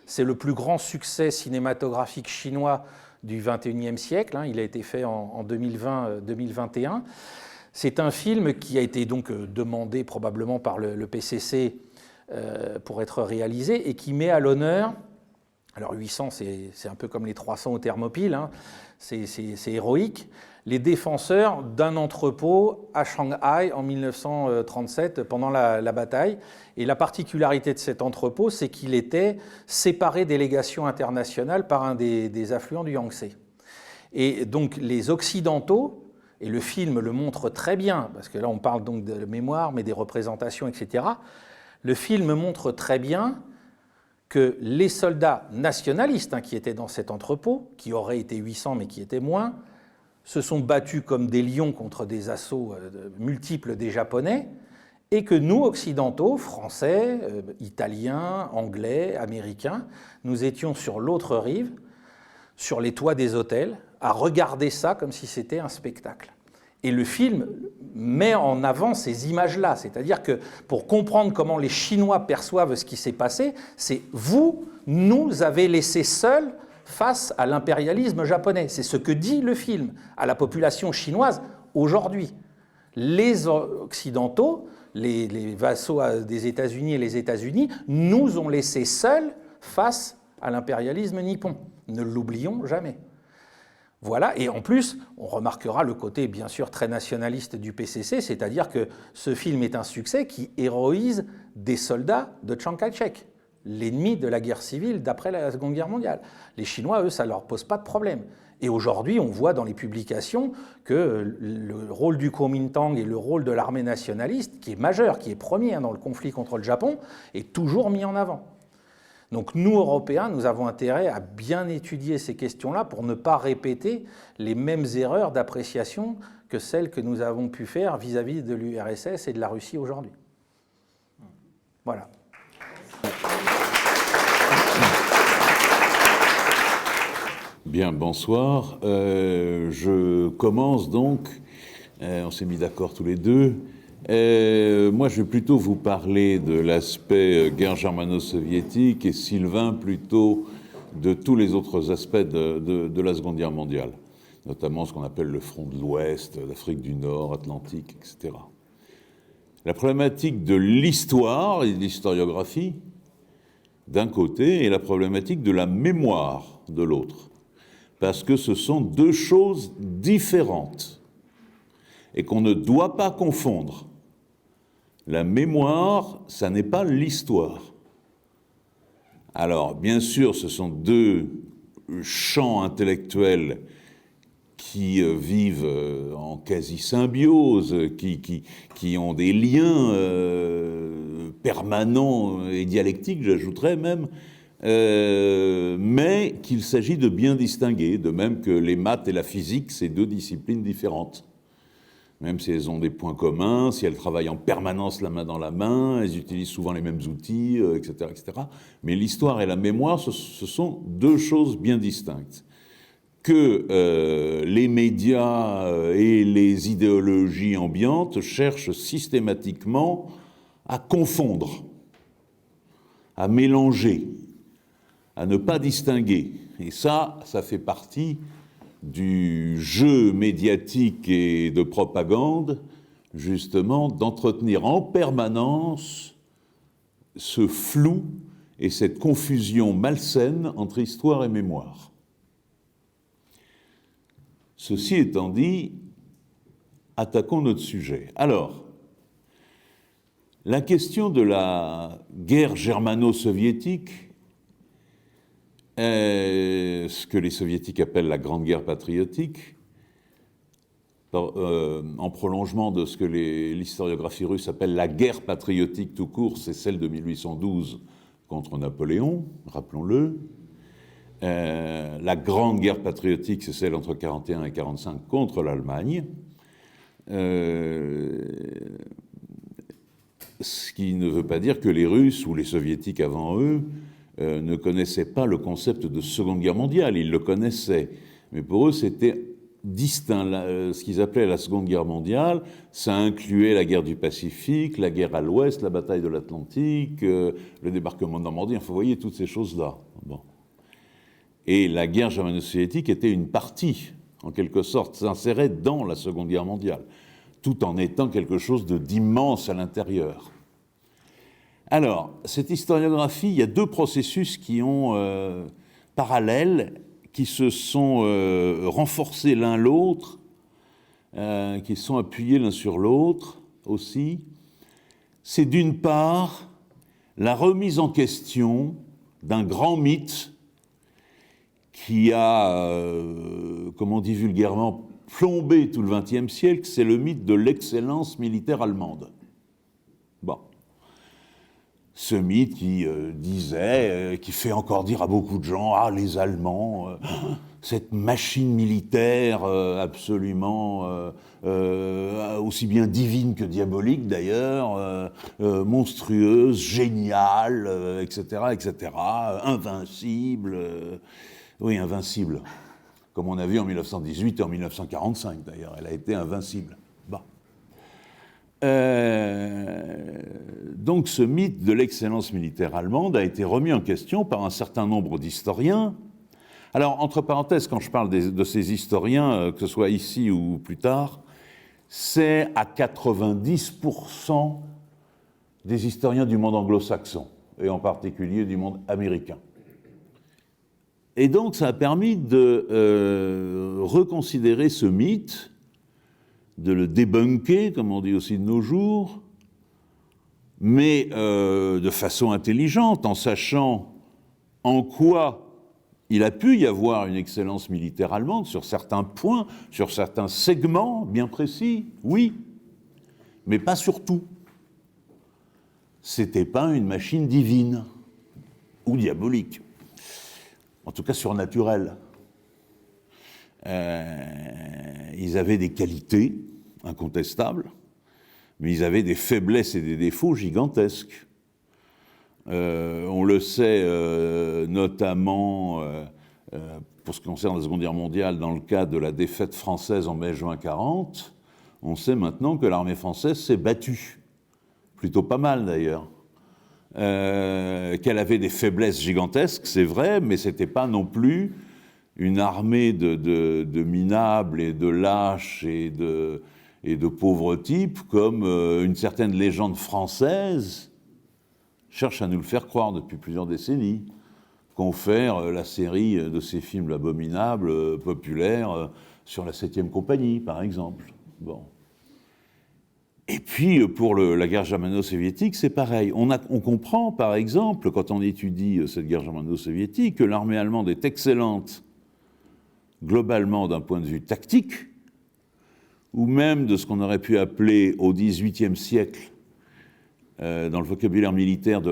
C'est le plus grand succès cinématographique chinois du XXIe siècle, il a été fait en 2020-2021. C'est un film qui a été donc demandé probablement par le PCC pour être réalisé et qui met à l'honneur, alors 800 c'est un peu comme les 300 au Thermopyles, c'est héroïque, les défenseurs d'un entrepôt à Shanghai en 1937 pendant la bataille. Et la particularité de cet entrepôt, c'est qu'il était séparé des légations internationales par un des affluents du Yangtze. Et donc les Occidentaux, et le film le montre très bien, parce que là on parle donc de mémoire, mais des représentations, etc. Le film montre très bien que les soldats nationalistes qui étaient dans cet entrepôt, qui auraient été 800 mais qui étaient moins, se sont battus comme des lions contre des assauts multiples des Japonais, et que nous, Occidentaux, Français, Italiens, Anglais, Américains, nous étions sur l'autre rive, sur les toits des hôtels, à regarder ça comme si c'était un spectacle. Et le film met en avant ces images-là, c'est-à-dire que pour comprendre comment les Chinois perçoivent ce qui s'est passé, c'est vous nous avez laissés seuls face à l'impérialisme japonais. C'est ce que dit le film à la population chinoise aujourd'hui. Les Occidentaux, les vassaux des États-Unis et les États-Unis, nous ont laissés seuls face à l'impérialisme nippon. Ne l'oublions jamais. Voilà, et en plus, on remarquera le côté bien sûr très nationaliste du PCC, c'est-à-dire que ce film est un succès qui héroïse des soldats de Chiang Kai-shek, l'ennemi de la guerre civile d'après la Seconde Guerre mondiale. Les Chinois, eux, ça ne leur pose pas de problème. Et aujourd'hui, on voit dans les publications que le rôle du Kuomintang et le rôle de l'armée nationaliste, qui est majeur, qui est premier dans le conflit contre le Japon, est toujours mis en avant. Donc nous, Européens, nous avons intérêt à bien étudier ces questions-là pour ne pas répéter les mêmes erreurs d'appréciation que celles que nous avons pu faire vis-à-vis de l'URSS et de la Russie aujourd'hui. Voilà. Bien, bonsoir. Je commence donc, on s'est mis d'accord tous les deux. Moi, je vais plutôt vous parler de l'aspect guerre germano-soviétique et Sylvain plutôt de tous les autres aspects de la Seconde Guerre mondiale, notamment ce qu'on appelle le front de l'Ouest, l'Afrique du Nord, Atlantique, etc. La problématique de l'histoire et de l'historiographie d'un côté et la problématique de la mémoire de l'autre, parce que ce sont deux choses différentes et qu'on ne doit pas confondre. La mémoire, ça n'est pas l'histoire. Alors, bien sûr, ce sont deux champs intellectuels qui vivent en quasi-symbiose, qui ont des liens permanents et dialectiques, j'ajouterais même, mais qu'il s'agit de bien distinguer, de même que les maths et la physique, c'est deux disciplines différentes. Même si elles ont des points communs, si elles travaillent en permanence la main dans la main, elles utilisent souvent les mêmes outils, etc., etc. Mais l'histoire et la mémoire, ce sont deux choses bien distinctes. que les médias et les idéologies ambiantes cherchent systématiquement à confondre, à mélanger, à ne pas distinguer. Et ça fait partie du jeu médiatique et de propagande, justement, d'entretenir en permanence ce flou et cette confusion malsaine entre histoire et mémoire. Ceci étant dit, attaquons notre sujet. Alors, la question de la guerre germano-soviétique, ce que les soviétiques appellent la Grande Guerre patriotique, en prolongement de ce que l'historiographie russe appelle la guerre patriotique tout court, c'est celle de 1812 contre Napoléon, rappelons-le. La Grande Guerre patriotique, c'est celle entre 1941 et 1945 contre l'Allemagne. Ce qui ne veut pas dire que les Russes ou les Soviétiques avant eux ne connaissaient pas le concept de Seconde Guerre mondiale. Ils le connaissaient, mais pour eux c'était distinct. Ce qu'ils appelaient la Seconde Guerre mondiale, ça incluait la guerre du Pacifique, la guerre à l'Ouest, la bataille de l'Atlantique, le débarquement de Normandie, enfin vous voyez toutes ces choses-là. Bon. Et la guerre germano-soviétique était une partie, en quelque sorte, s'insérait dans la Seconde Guerre mondiale, tout en étant quelque chose d'immense à l'intérieur. Alors, cette historiographie, il y a deux processus qui ont parallèles, qui se sont renforcés l'un l'autre, qui sont appuyés l'un sur l'autre aussi. C'est d'une part la remise en question d'un grand mythe qui a, comme on dit vulgairement, plombé tout le XXe siècle, c'est le mythe de l'excellence militaire allemande. Bon. Ce mythe qui disait, qui fait encore dire à beaucoup de gens, ah, les Allemands, cette machine militaire absolument aussi bien divine que diabolique d'ailleurs, monstrueuse, géniale, etc., etc., invincible, oui, invincible, comme on a vu en 1918 et en 1945 d'ailleurs, elle a été invincible. Bon. Donc ce mythe de l'excellence militaire allemande a été remis en question par un certain nombre d'historiens. Alors, entre parenthèses, quand je parle de ces historiens, que ce soit ici ou plus tard, c'est à 90% des historiens du monde anglo-saxon, et en particulier du monde américain. Et donc ça a permis de reconsidérer ce mythe, de le débunker, comme on dit aussi de nos jours, mais de façon intelligente, en sachant en quoi il a pu y avoir une excellence militaire allemande sur certains points, sur certains segments bien précis, oui, mais pas sur tout. C'était pas une machine divine ou diabolique, en tout cas surnaturelle. Ils avaient des qualités incontestables, mais ils avaient des faiblesses et des défauts gigantesques. On le sait notamment pour ce qui concerne la Seconde Guerre mondiale, dans le cadre de la défaite française en mai-juin 1940, on sait maintenant que l'armée française s'est battue, plutôt pas mal d'ailleurs, qu'elle avait des faiblesses gigantesques, c'est vrai, mais c'était pas non plus une armée de minables et de lâches et de pauvres types, comme une certaine légende française cherche à nous le faire croire depuis plusieurs décennies, confère la série de ces films abominables, populaires, sur la 7e compagnie, par exemple. Bon. Et puis, pour la guerre germano-soviétique, c'est pareil. On comprend, par exemple, quand on étudie cette guerre germano-soviétique, que l'armée allemande est excellente, globalement d'un point de vue tactique, ou même de ce qu'on aurait pu appeler au XVIIIe siècle, dans le vocabulaire militaire de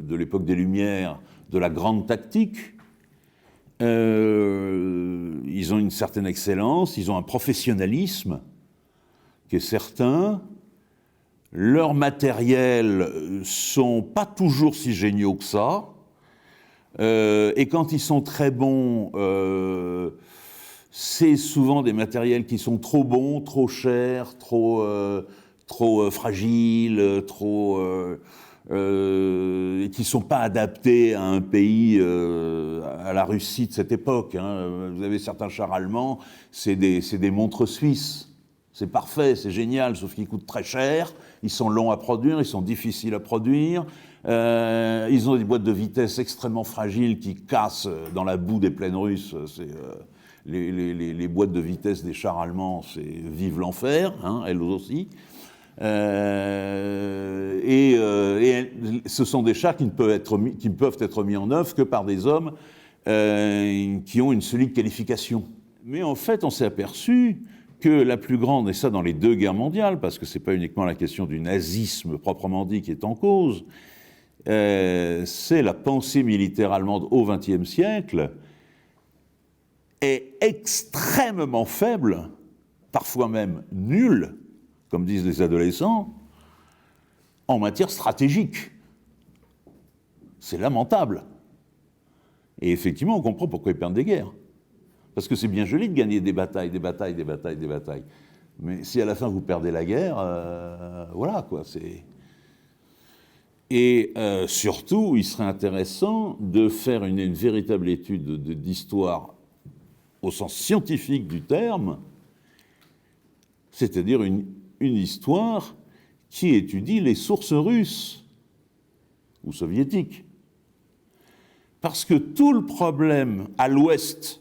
l'époque des Lumières, de la grande tactique. Ils ont une certaine excellence, ils ont un professionnalisme qui est certain. Leurs matériels sont pas toujours si géniaux que ça. Et quand ils sont très bons, c'est souvent des matériels qui sont trop bons, trop chers, trop fragiles, et qui ne sont pas adaptés à un pays, à la Russie de cette époque. Hein. Vous avez certains chars allemands, c'est des montres suisses. C'est parfait, c'est génial, sauf qu'ils coûtent très cher, ils sont longs à produire, ils sont difficiles à produire, ils ont des boîtes de vitesse extrêmement fragiles qui cassent dans la boue des plaines russes. Les boîtes de vitesse des chars allemands, c'est vive l'enfer, hein, elles aussi. Et ce sont des chars qui ne peuvent être mis en œuvre que par des hommes qui ont une solide qualification. Mais en fait, on s'est aperçu que la plus grande, et ça dans les deux guerres mondiales, parce que ce n'est pas uniquement la question du nazisme proprement dit qui est en cause, c'est la pensée militaire allemande au XXe siècle est extrêmement faible, parfois même nulle, comme disent les adolescents, en matière stratégique. C'est lamentable. Et effectivement, on comprend pourquoi ils perdent des guerres. Parce que c'est bien joli de gagner des batailles. Mais si à la fin vous perdez la guerre, voilà quoi, c'est... Et surtout, il serait intéressant de faire une véritable étude d'histoire au sens scientifique du terme, c'est-à-dire une histoire qui étudie les sources russes ou soviétiques. Parce que tout le problème à l'ouest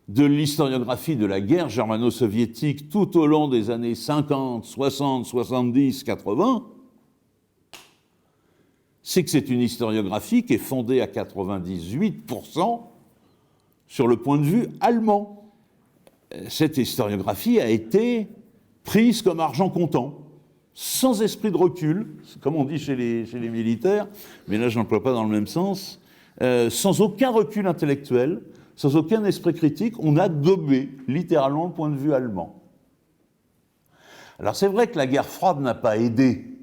de l'historiographie de la guerre germano-soviétique tout au long des années 50, 60, 70, 80, c'est que c'est une historiographie qui est fondée à 98% sur le point de vue allemand. Cette historiographie a été prise comme argent comptant, sans esprit de recul, comme on dit chez les militaires, mais là je n'emploie pas dans le même sens, sans aucun recul intellectuel, sans aucun esprit critique, on a gobé littéralement le point de vue allemand. Alors c'est vrai que la guerre froide n'a pas aidé,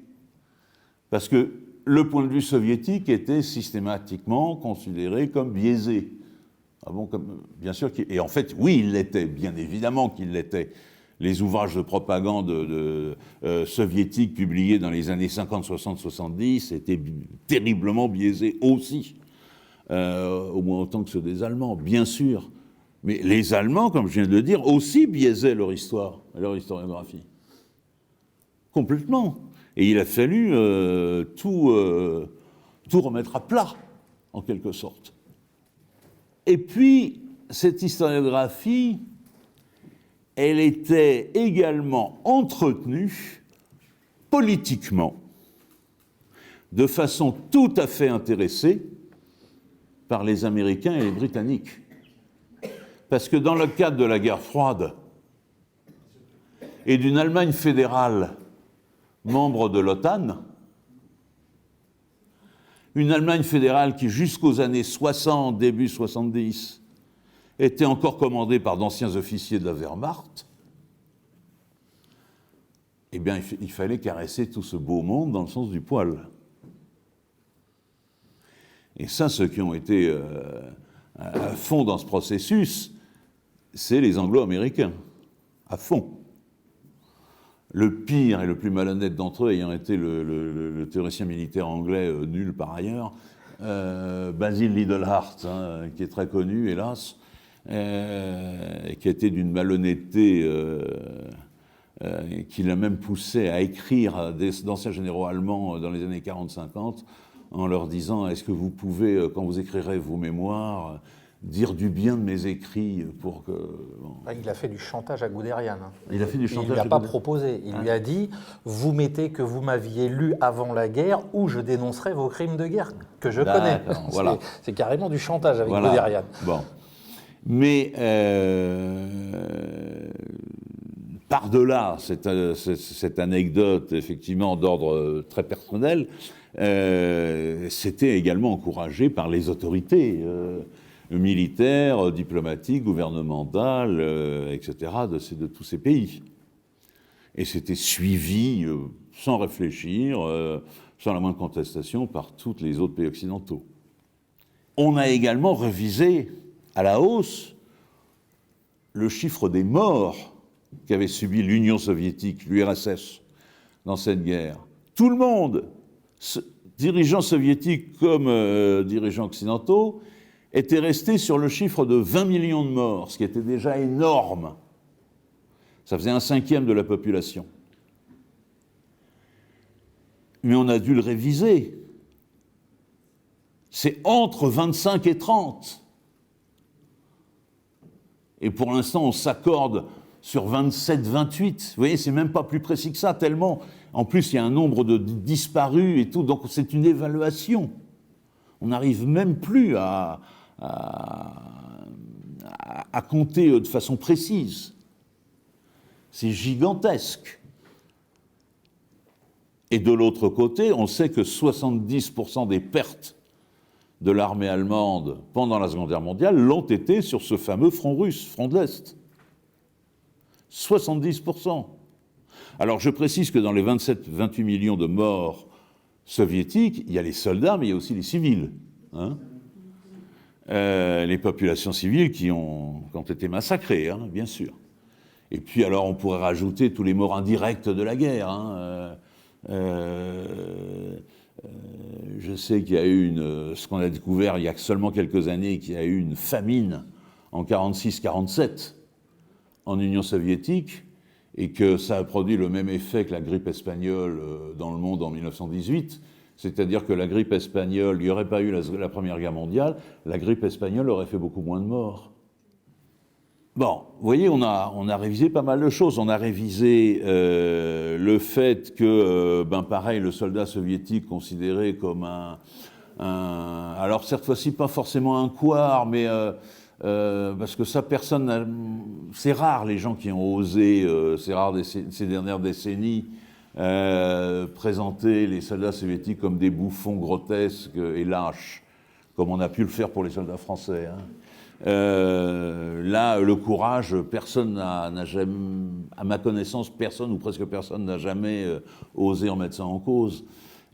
parce que le point de vue soviétique était systématiquement considéré comme biaisé. Ah bon, bien sûr, et en fait, oui, il l'était, bien évidemment qu'il l'était. Les ouvrages de propagande soviétiques publiés dans les années 50, 60, 70 étaient terriblement biaisés aussi. Au moins autant que ceux des Allemands, bien sûr. Mais les Allemands, comme je viens de le dire, aussi biaisaient leur histoire, leur historiographie. Complètement. Et il a fallu tout remettre à plat, en quelque sorte. Et puis, cette historiographie, elle était également entretenue politiquement, de façon tout à fait intéressée, par les Américains et les Britanniques. Parce que dans le cadre de la guerre froide et d'une Allemagne fédérale membre de l'OTAN, une Allemagne fédérale qui, jusqu'aux années 60, début 70, était encore commandée par d'anciens officiers de la Wehrmacht, eh bien, il fallait caresser tout ce beau monde dans le sens du poil. Et ça, ceux qui ont été à fond dans ce processus, c'est les Anglo-Américains, à fond. Le pire et le plus malhonnête d'entre eux ayant été le théoricien militaire anglais, nul par ailleurs, Basil Liddell-Hart, hein, qui est très connu, hélas, et qui a été d'une malhonnêteté qui l'a même poussé à écrire d'anciens généraux allemands dans les années 40-50, en leur disant « Est-ce que vous pouvez, quand vous écrirez vos mémoires, dire du bien de mes écrits pour que... » bon. Il a fait du chantage à Guderian. Il a fait du chantage. Il ne lui a pas proposé. Il lui a dit « Vous mettez que vous m'aviez lu avant la guerre ou je dénoncerai vos crimes de guerre que je connais. » Voilà. C'est carrément du chantage avec Guderian. Bon. Mais par-delà cette anecdote, effectivement, d'ordre très personnel, c'était également encouragé par les autorités militaires, diplomatiques, gouvernementales, etc., de tous ces pays. Et c'était suivi sans réfléchir, sans la moindre contestation, par tous les autres pays occidentaux. on a également révisé à la hausse le chiffre des morts qu'avait subi l'Union soviétique, l'URSS, dans cette guerre. Tout le monde, dirigeants soviétiques comme dirigeants occidentaux, était resté sur le chiffre de 20 millions de morts, ce qui était déjà énorme. Ça faisait 1/5 de la population. Mais on a dû le réviser. C'est entre 25 et 30. Et pour l'instant, on s'accorde sur 27, 28. Vous voyez, c'est même pas plus précis que ça, tellement. En plus, il y a un nombre de disparus et tout, donc c'est une évaluation. On n'arrive même plus à compter de façon précise. C'est gigantesque. Et de l'autre côté, on sait que 70% des pertes de l'armée allemande pendant la Seconde Guerre mondiale l'ont été sur ce fameux front russe, front de l'Est. 70%. Alors je précise que dans les 27-28 millions de morts soviétiques, il y a les soldats, mais il y a aussi les civils. Hein, les populations civiles qui ont été massacrées, hein, bien sûr. Et puis alors on pourrait rajouter tous les morts indirects de la guerre. Hein, je sais qu'il y a eu ce qu'on a découvert il y a seulement quelques années, qu'il y a eu une famine en 46-47 en Union soviétique, et que ça a produit le même effet que la grippe espagnole dans le monde en 1918, c'est-à-dire que la grippe espagnole, il n'y aurait pas eu la Première Guerre mondiale, la grippe espagnole aurait fait beaucoup moins de morts. Bon, vous voyez, on a révisé pas mal de choses. On a révisé le fait que, pareil, le soldat soviétique considéré comme alors cette fois-ci pas forcément un couard, mais parce que ça, c'est rare les gens qui ont osé, c'est rare ces dernières décennies, présenter les soldats soviétiques comme des bouffons grotesques et lâches, comme on a pu le faire pour les soldats français. Hein. Là, le courage, personne n'a jamais, à ma connaissance, personne ou presque personne n'a jamais osé en mettre ça en cause.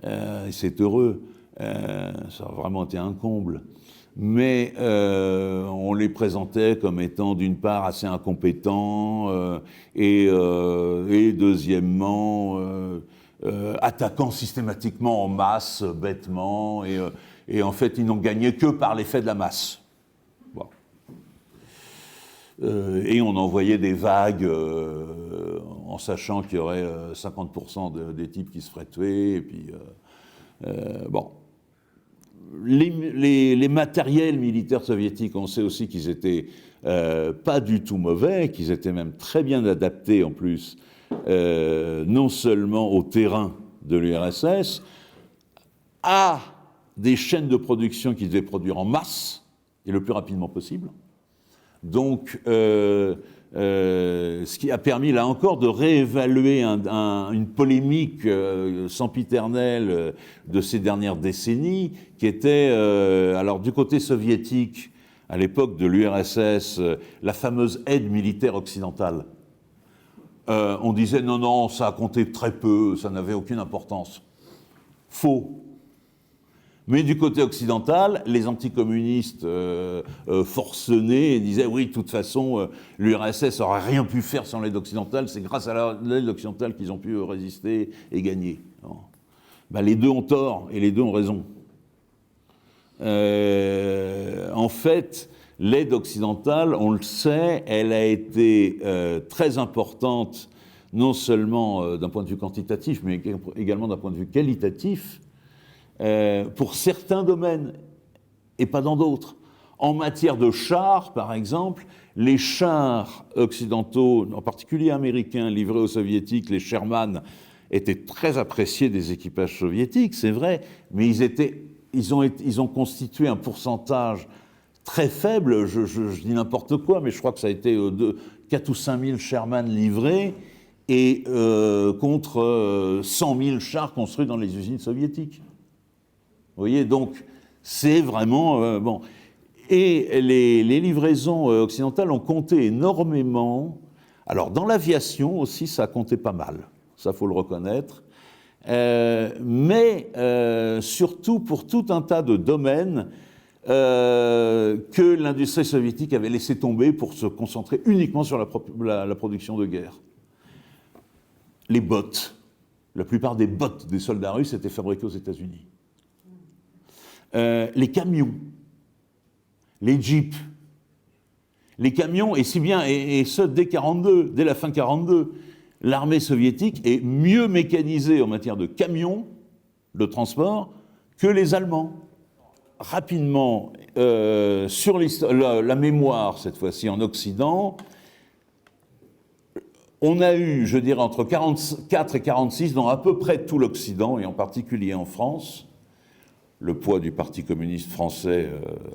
Et c'est heureux. Ça a vraiment été un comble. Mais on les présentait comme étant d'une part assez incompétents et deuxièmement attaquant systématiquement en masse, bêtement, et en fait ils n'ont gagné que par l'effet de la masse. Bon. Et on envoyait des vagues en sachant qu'il y aurait 50% des types qui se feraient tuer, et puis bon. Les matériels militaires soviétiques, on sait aussi qu'ils étaient pas du tout mauvais, qu'ils étaient même très bien adaptés en plus, non seulement au terrain de l'URSS, à des chaînes de production qui devaient produire en masse et le plus rapidement possible. Donc, ce qui a permis, là encore, de réévaluer une polémique sempiternelle de ces dernières décennies, qui était, alors du côté soviétique, à l'époque de l'URSS, la fameuse aide militaire occidentale. On disait non, ça a compté très peu, ça n'avait aucune importance. Faux. Mais du côté occidental, les anticommunistes forcenés disaient oui, de toute façon, l'URSS n'aurait rien pu faire sans l'aide occidentale, c'est grâce à l'aide occidentale qu'ils ont pu résister et gagner. Les deux ont tort et les deux ont raison. En fait, l'aide occidentale, on le sait, elle a été très importante, non seulement d'un point de vue quantitatif, mais également d'un point de vue qualitatif, pour certains domaines et pas dans d'autres. En matière de chars, par exemple, les chars occidentaux, en particulier américains, livrés aux soviétiques, les Sherman, étaient très appréciés des équipages soviétiques, c'est vrai, mais ils ont constitué un pourcentage très faible, je dis n'importe quoi, mais je crois que ça a été 4 ou 5 000 Sherman livrés, et contre 100 000 chars construits dans les usines soviétiques. Vous voyez, donc, c'est vraiment... bon. Et les livraisons occidentales ont compté énormément. Alors, dans l'aviation aussi, ça a compté pas mal. Ça, il faut le reconnaître. Mais surtout pour tout un tas de domaines que l'industrie soviétique avait laissé tomber pour se concentrer uniquement sur la production de guerre. Les bottes. La plupart des bottes des soldats russes étaient fabriquées aux États-Unis. Les camions, les jeeps, les camions, et si bien, et ce dès 42, dès la fin 42, l'armée soviétique est mieux mécanisée en matière de camions, de transport, que les Allemands. Rapidement, sur la mémoire, cette fois-ci en Occident, on a eu, je dirais, entre 44 et 46, dans à peu près tout l'Occident, et en particulier en France, le poids du Parti communiste français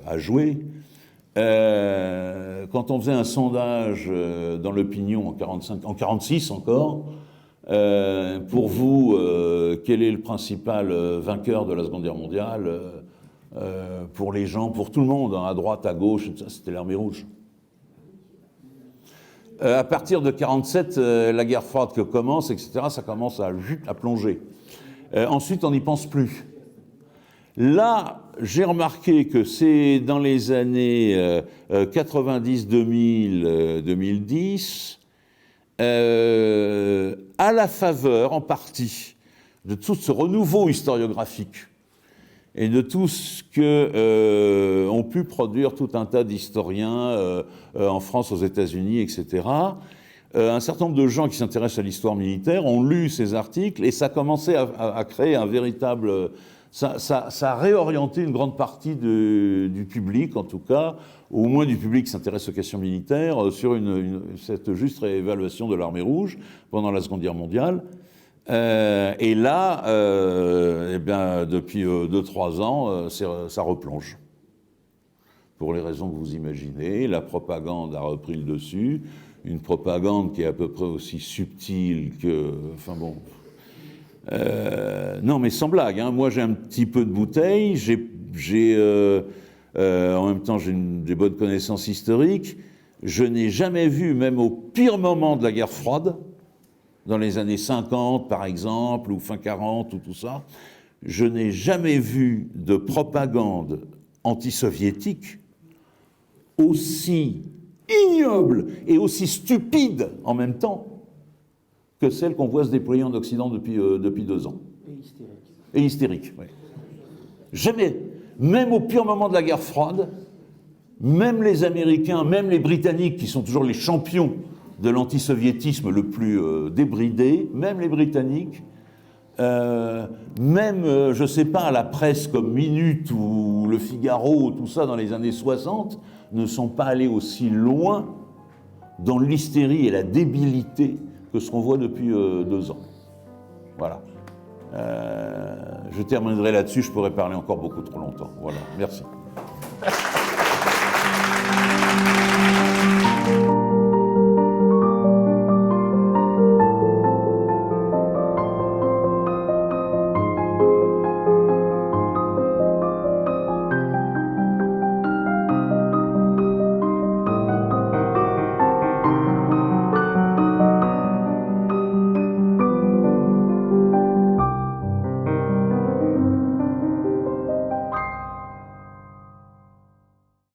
a joué. Quand on faisait un sondage dans l'opinion en 46 encore, pour vous, quel est le principal vainqueur de la Seconde Guerre mondiale pour les gens, pour tout le monde, hein, à droite, à gauche, c'était l'armée rouge. À partir de 47, la guerre froide que commence, etc., ça commence à plonger. Ensuite, on n'y pense plus. Là, j'ai remarqué que c'est dans les années 90, 2000, 2010, à la faveur, en partie, de tout ce renouveau historiographique et de tout ce que ont pu produire tout un tas d'historiens en France, aux États-Unis, etc., un certain nombre de gens qui s'intéressent à l'histoire militaire ont lu ces articles et ça a commencé à créer un véritable... Ça a réorienté une grande partie du public, en tout cas, au moins du public qui s'intéresse aux questions militaires, sur cette juste réévaluation de l'armée rouge pendant la Seconde Guerre mondiale. Et là, eh bien, depuis 2-3 ans, ça replonge. Pour les raisons que vous imaginez, la propagande a repris le dessus, une propagande qui est à peu près aussi subtile que... Enfin bon... non, mais sans blague, hein. Moi j'ai un petit peu de bouteille, en même temps j'ai des bonnes connaissances historiques. Je n'ai jamais vu, même au pire moment de la guerre froide, dans les années 50 par exemple, ou fin 40 ou tout ça, je n'ai jamais vu de propagande anti-soviétique aussi ignoble et aussi stupide en même temps que celle qu'on voit se déployer en Occident depuis 2 ans. Et hystérique, oui. Jamais. Même au pire moment de la guerre froide, même les Américains, même les Britanniques, qui sont toujours les champions de l'antisoviétisme le plus débridé, même les Britanniques, même, je ne sais pas, la presse comme Minute ou Le Figaro, tout ça, dans les années 60, ne sont pas allés aussi loin dans l'hystérie et la débilité que ce qu'on voit depuis 2 ans. Voilà. Je terminerai là-dessus, je pourrais parler encore beaucoup trop longtemps. Voilà, merci.